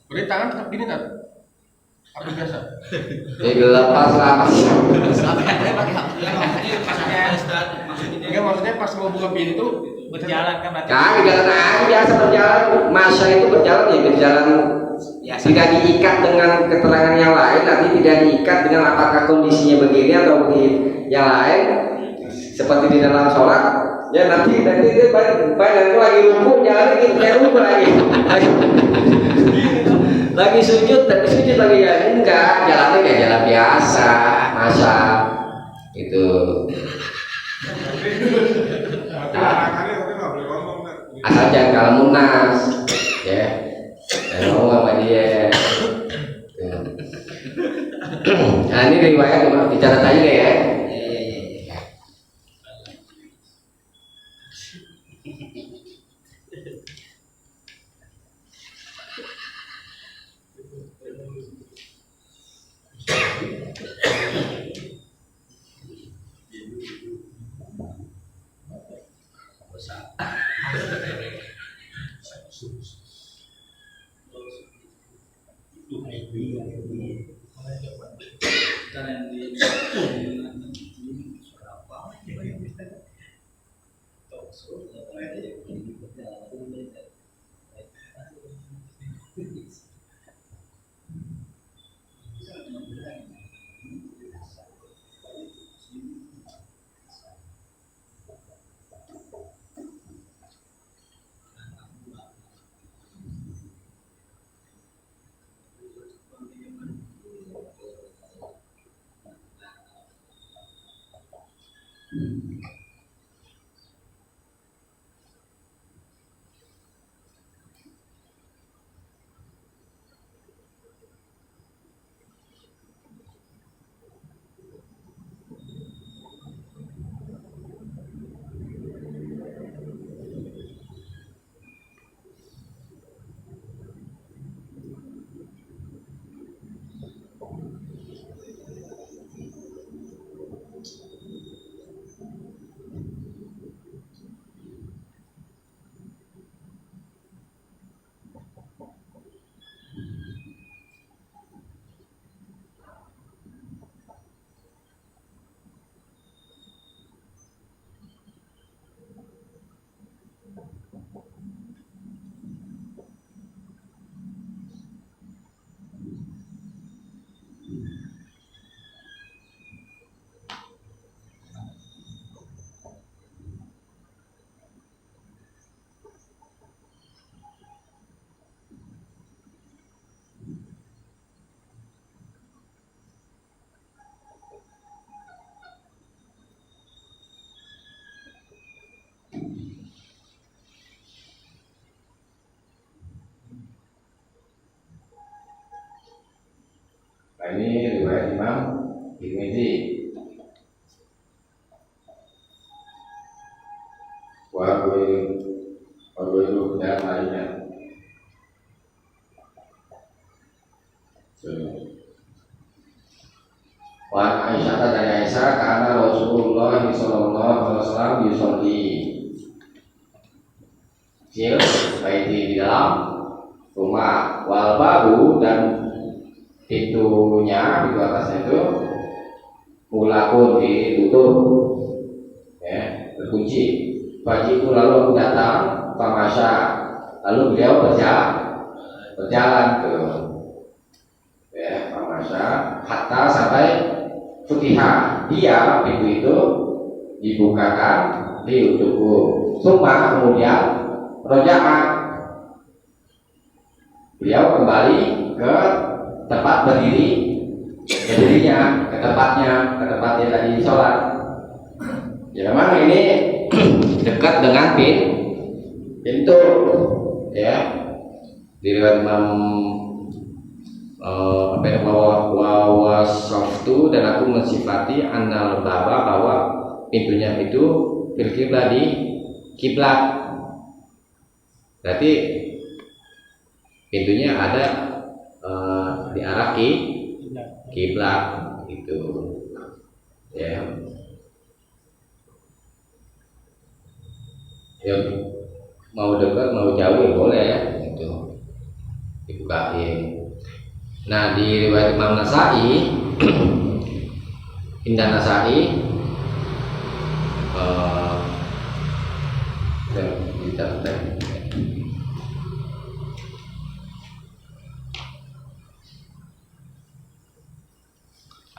Boleh tangan tetap gini tak? Apa biasa? Lepas lah pasti. Enggak, maksudnya pas mau buka pintu Berjalan kan berarti. Kan jalan aja biasa berjalan. Masa itu berjalan ya berjalan. Ya, tidak diikat dengan keterangan yang lain, nanti tidak diikat dengan apakah kondisinya begini atau begini yang lain, seperti di dalam sholat. Ya nanti dia badan itu lagi ruku, jalannya gitu kayak ruku lagi. Lagi sujud tapi sujud lagi ya enggak, jalannya kayak jalan biasa, masa itu. Asal jangan kalah munas, ya. Jangan ngomong sama dia. Nah ini riwayat dicatat aja deh ya. ini riwayat Imam Tirmidzi. Waduh dan lainnya. Wa Aisyah dari Aisyah karena Rasulullah sallallahu alaihi wasallam yusolli baik di dalam rumah wal babu dan pintunya di atasnya itu mulakun ditutup ya terkunci. Bajiku lalu aku datang pamasya lalu beliau berjalan ke ya pamasya hatta sampai Futiha dia pintu itu dibukakan di untukku. Summa kemudian roja'a beliau kembali ke tempat berdirinya ke tempat dia tadi sholat. Ya memang ini dekat dengan pintu ya di riwayat Imam wasaftu dan aku mensifati annal baba bahwa pintunya itu fil qiblah di kiblat. Berarti pintunya ada di arah kiblat itu ya. Ya mau dekat mau jauh ya boleh itu dibukain. Nah di riwayat Imam Nasai Indah Nasai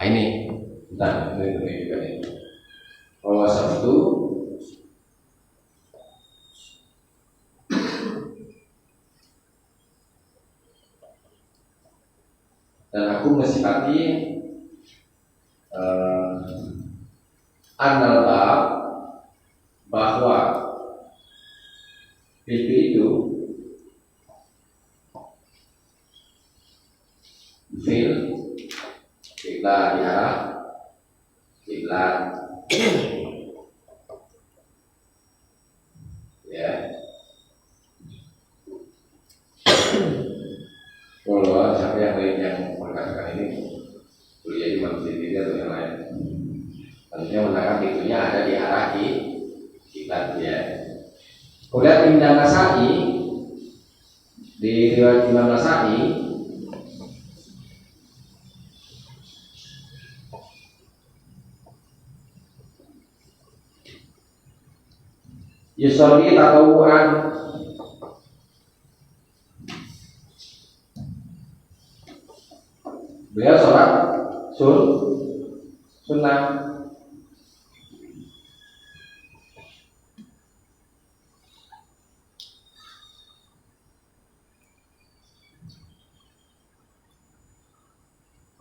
ini bentar ini juga nih. Kalau Sabtu dan aku mensifati annal bahwa pintu itu fil kiblat di arah kiblat ya. Kalau siapa yang lain yang mengatakan ini kuliah di masjid ini atau yang lain, tentunya mengatakan pintunya ada di arah kiblat ya. Kemudian Imam Nasai di riwayat Imam Nasai yusolli tatawuan beliau sholat sunnah.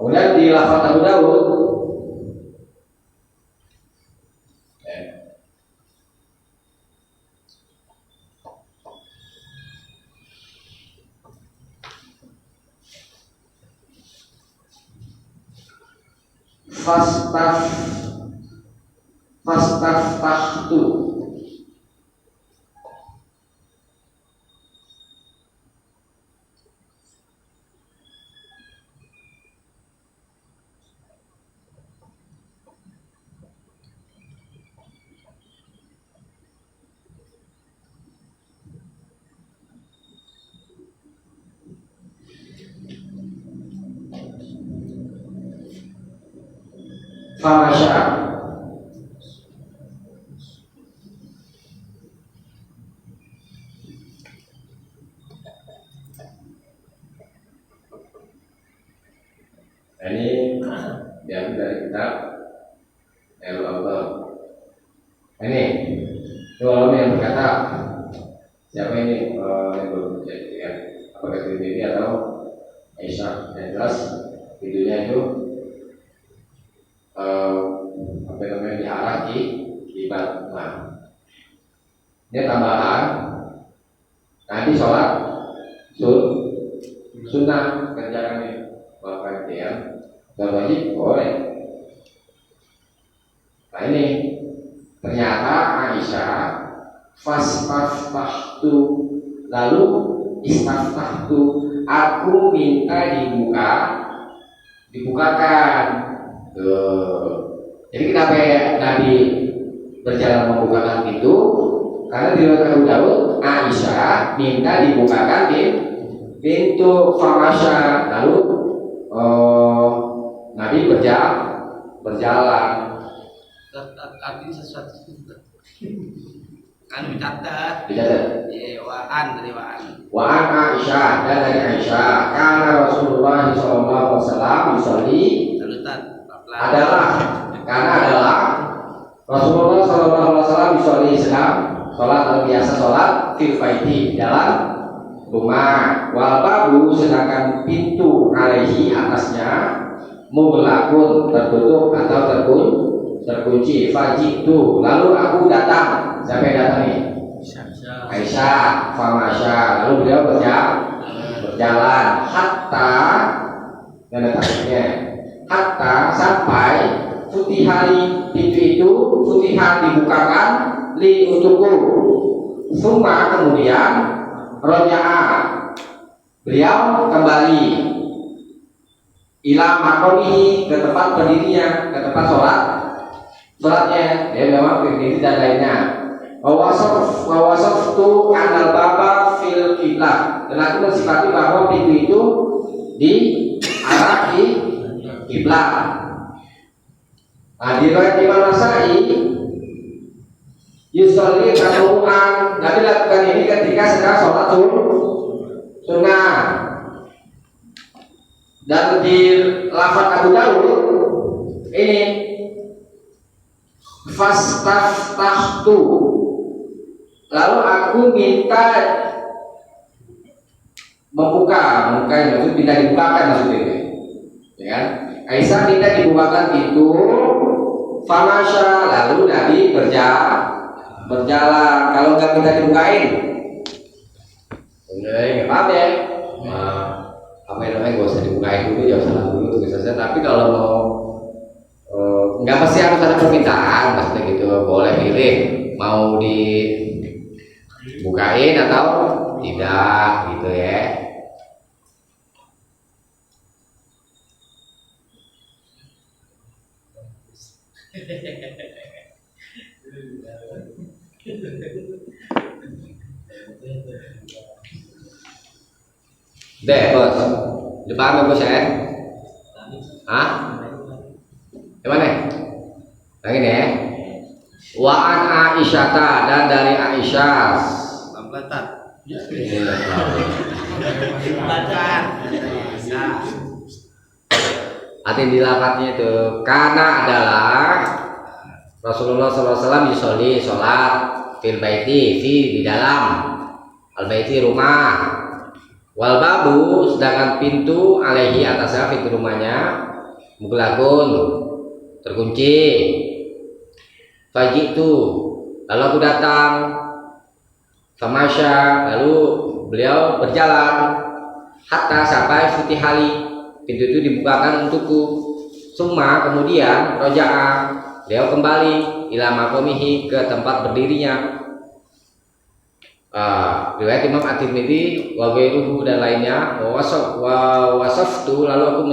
Kemudian di lafaz Abu Dawud fastaftahtu famasya ini diambil dari kitab Al-Awwal. Ini ulama yang berkata siapa ini ya, apakah Tirmidzi atau Aisyah. Yang jelas videonya itu apa namanya di arah kiblat. Nah, ini tambahan nanti sholat sunnah kerjakan nih bapak ya. Sholat wajib boleh. Nah ini ternyata Aisyah fastaftahtu, lalu istaftahtu, aku minta dibukakan. Jadi kenapa Nabi berjalan membukakan pintu? Karena di riwayat Abu Daud, Aisyah minta dibukakan pintu famasya, lalu Nabi berjalan. Artinya sesuatu kan dicatat. Waan dari Waan Aisyah, dan dari Aisyah, karena Rasulullah SAW yusolli adalah Rasulullah SAW yusolli sedang sholat atau biasa sholat fil baiti, dalam rumah. Wal babu, sedangkan pintu alaihi, atasnya, mughlaqun, tertutup atau terkunci. Fajitu, lalu aku datang. Siapa yang datang nih? Aisyah. Famasya, lalu beliau berjalan hatta sampai futihali, pintu itu dibukakan untukku. Suma, kemudian roja'a, beliau kembali ila makomihi, ke tempat berdirinya, ke tempat sholatnya. Dia memang berdiri dan lainnya. Wawasoftu anal baba fil kiblat, dan aku mensifati bahwa pintu itu di arah kiblat. Nah, di riwayat Imam Nasa'i, yusolli tatawu'an, Nabi lakukan ini ketika sedang sholat sunnah. Dan di lafaz Abu Daud ini fastaftahtu, lalu aku minta membuka, maksud minta dibukakan, maksudnya, ya kan? Aisyah minta dibukakan pintu. Famasya, lalu Nabi berjalan. Kalau nggak minta dibukain, nggak apa-apa ya. Apa yang namanya gak usah dibukain dulu, jangan salah dulu gitu saja. Tapi kalau mau nggak mesti harus ada permintaan, maksudnya gitu. Boleh pilih mau dibukain atau tidak, gitu ya. Deh, bos. Depan bos ya? Hah? Yang mana? Yang ini ya? Wa'an Aisyata, dan dari Aisyah. Pamplatan. Bacaan. Arti di lafadznya itu, karena adalah Rasulullah SAW yusolli sholat fil baiti, di dalam al baiti, rumah. Wal babu, sedangkan pintu alaihi, atasnya, pintu rumahnya, mughlaqun, terkunci. Fajitu, lalu aku datang. Famasya, lalu beliau berjalan hatta sampai futihali, pintu itu dibukakan untukku. Summa, kemudian roja'a, beliau kembali ila makomihi, ke tempat berdirinya. Riwayat Imam At-Tirmidzi wa ghairuhu, dan lainnya. Wasaftu, lalu aku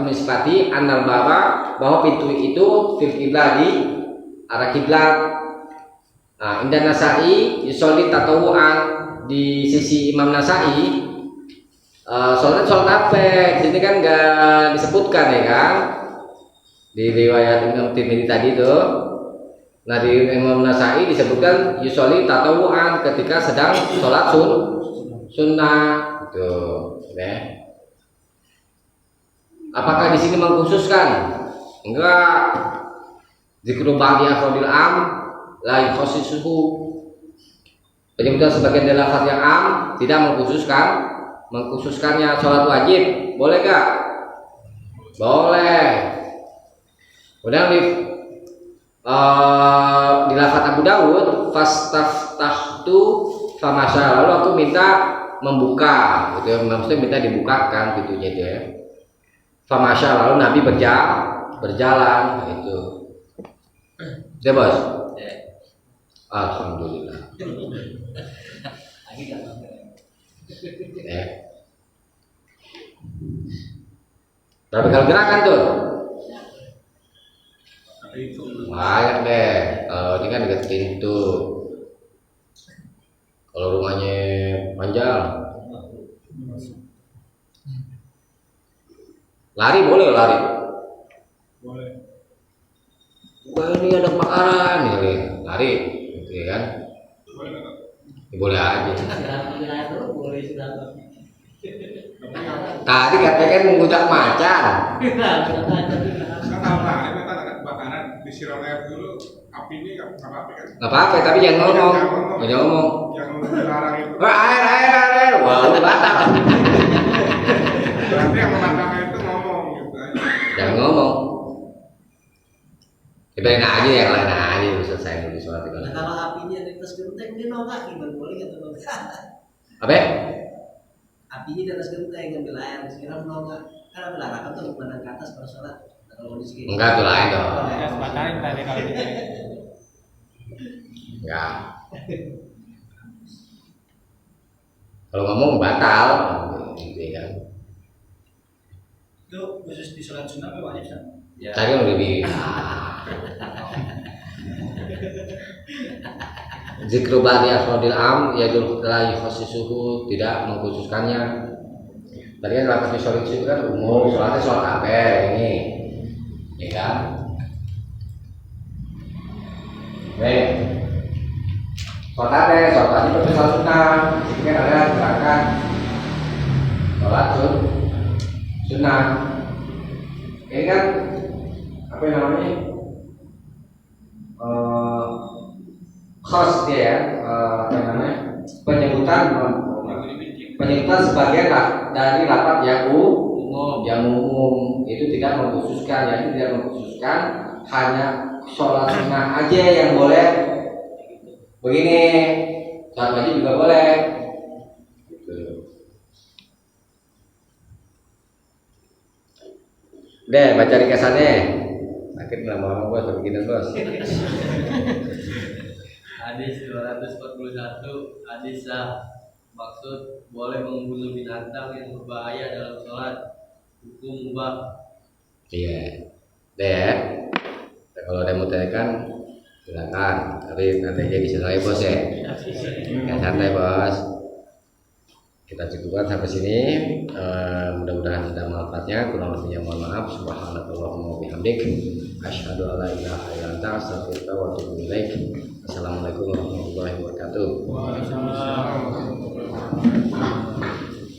mensifati annal baba, bahwa pintu itu fil kiblat, di arah kiblat. Indah Nasa'i yusolli tatawu'an, di sisi Imam Nasa'i sholat apa? Di sini kan nggak disebutkan ya kan, di riwayat Imam Tirmidzi tadi tuh. Nah, di Imam Nasa'i disebutkan yusolli tatawu'an, ketika sedang sholat sunnah gitu ya. Apakah di sini mengkhususkan? Enggak. Zikru ba'di afrodil am la yukhsisuhu, penyebutan sebagian dari lafaz yang am tidak mengkhususkannya. Sholat wajib boleh gak? Boleh. Kemudian di lafaz Abu Daud, fastaftahtu famasya, lalu aku minta membuka, gitu ya, maksudnya minta dibukakan pintunya dia. Famasya, lalu Nabi berjalan gitu. Ya bos. Alhamdulillah. Berapa kali gerakan tuh? Banyak deh. Kalau ini kan dekat pintu. Kalau rumahnya panjang, lari boleh lari. Boleh. Wah ini ada kebakaran, lari, gitu ya kan? Boleh nggak? Ya, boleh aja. Boleh sudah. Tadi katanya kan mengucap macan. Kan tahu lah, ini kan ada kebakaran, disiram air dulu, apinya nggak apa-apa kan? Nggak apa-apa, tapi jangan ngomong. Jangan ngomong. Yang dilarang itu. Wah, air. Wah, udah batal. Berarti yang melarang itu ngomong gitu aja. Jangan ngomong. Biarin aja yang lain aja, selesai dulu sholat itu. Nah, kalau apinya di atas genteng dia nongak gimana boleh atau nongak? Apa? Apinya di atas genteng ngambil air, sekiranya nongak. Kan ada larangan tuh memandang ke atas pada sholat. Kalau di sini. Enggak, tuh lain dong. Ya sebatalin tadi kalau gitu. Enggak. Kalau ngomong batal, gitu ya kan. Itu khusus di sholat sunnah apa wajib? Ya. Tadi kan udah bilang. Zikru ba'di afrodil am yadul la yukhasisuhu, tidak mengkhususkannya. Tadi kan lafaz sholat itu kan umum, sholatnya sholat apa ini, ya kan? Baik. Sholat apa? Sholat tadi berarti sholat sunnah. Ini kan ada gerakan sholat sunnah. Ini kan apa namanya? Khas dia ya, apa namanya? Penyebutan sebagian dari lafaz yang umum itu tidak mengkhususkan, yang tidak mengkhususkan hanya sholat sunnah aja yang boleh begini, sholat wajib juga boleh. Gitu. Deh, baca ringkasannya. Sakit lama-lama bos, begini bos. Hadis 241 hadis sah. Maksud boleh membunuh binatang yang berbahaya dalam sholat, hukum mubah. Iya, deh. Kalau ada yang mau tanyakan silakan. Tapi nanti aja bisa lagi bos ya. Yang santai bos. Kita cukupkan sampai sini. Mudah-mudahan ada manfaatnya. Kurang lebihnya mohon maaf. Subhanallahumma wa bihamdik. Asyhadu an la ilaha illa anta astaghfiruka wa atubu ilaik. Assalamualaikum warahmatullahi wabarakatuh. Waalaikumsalam.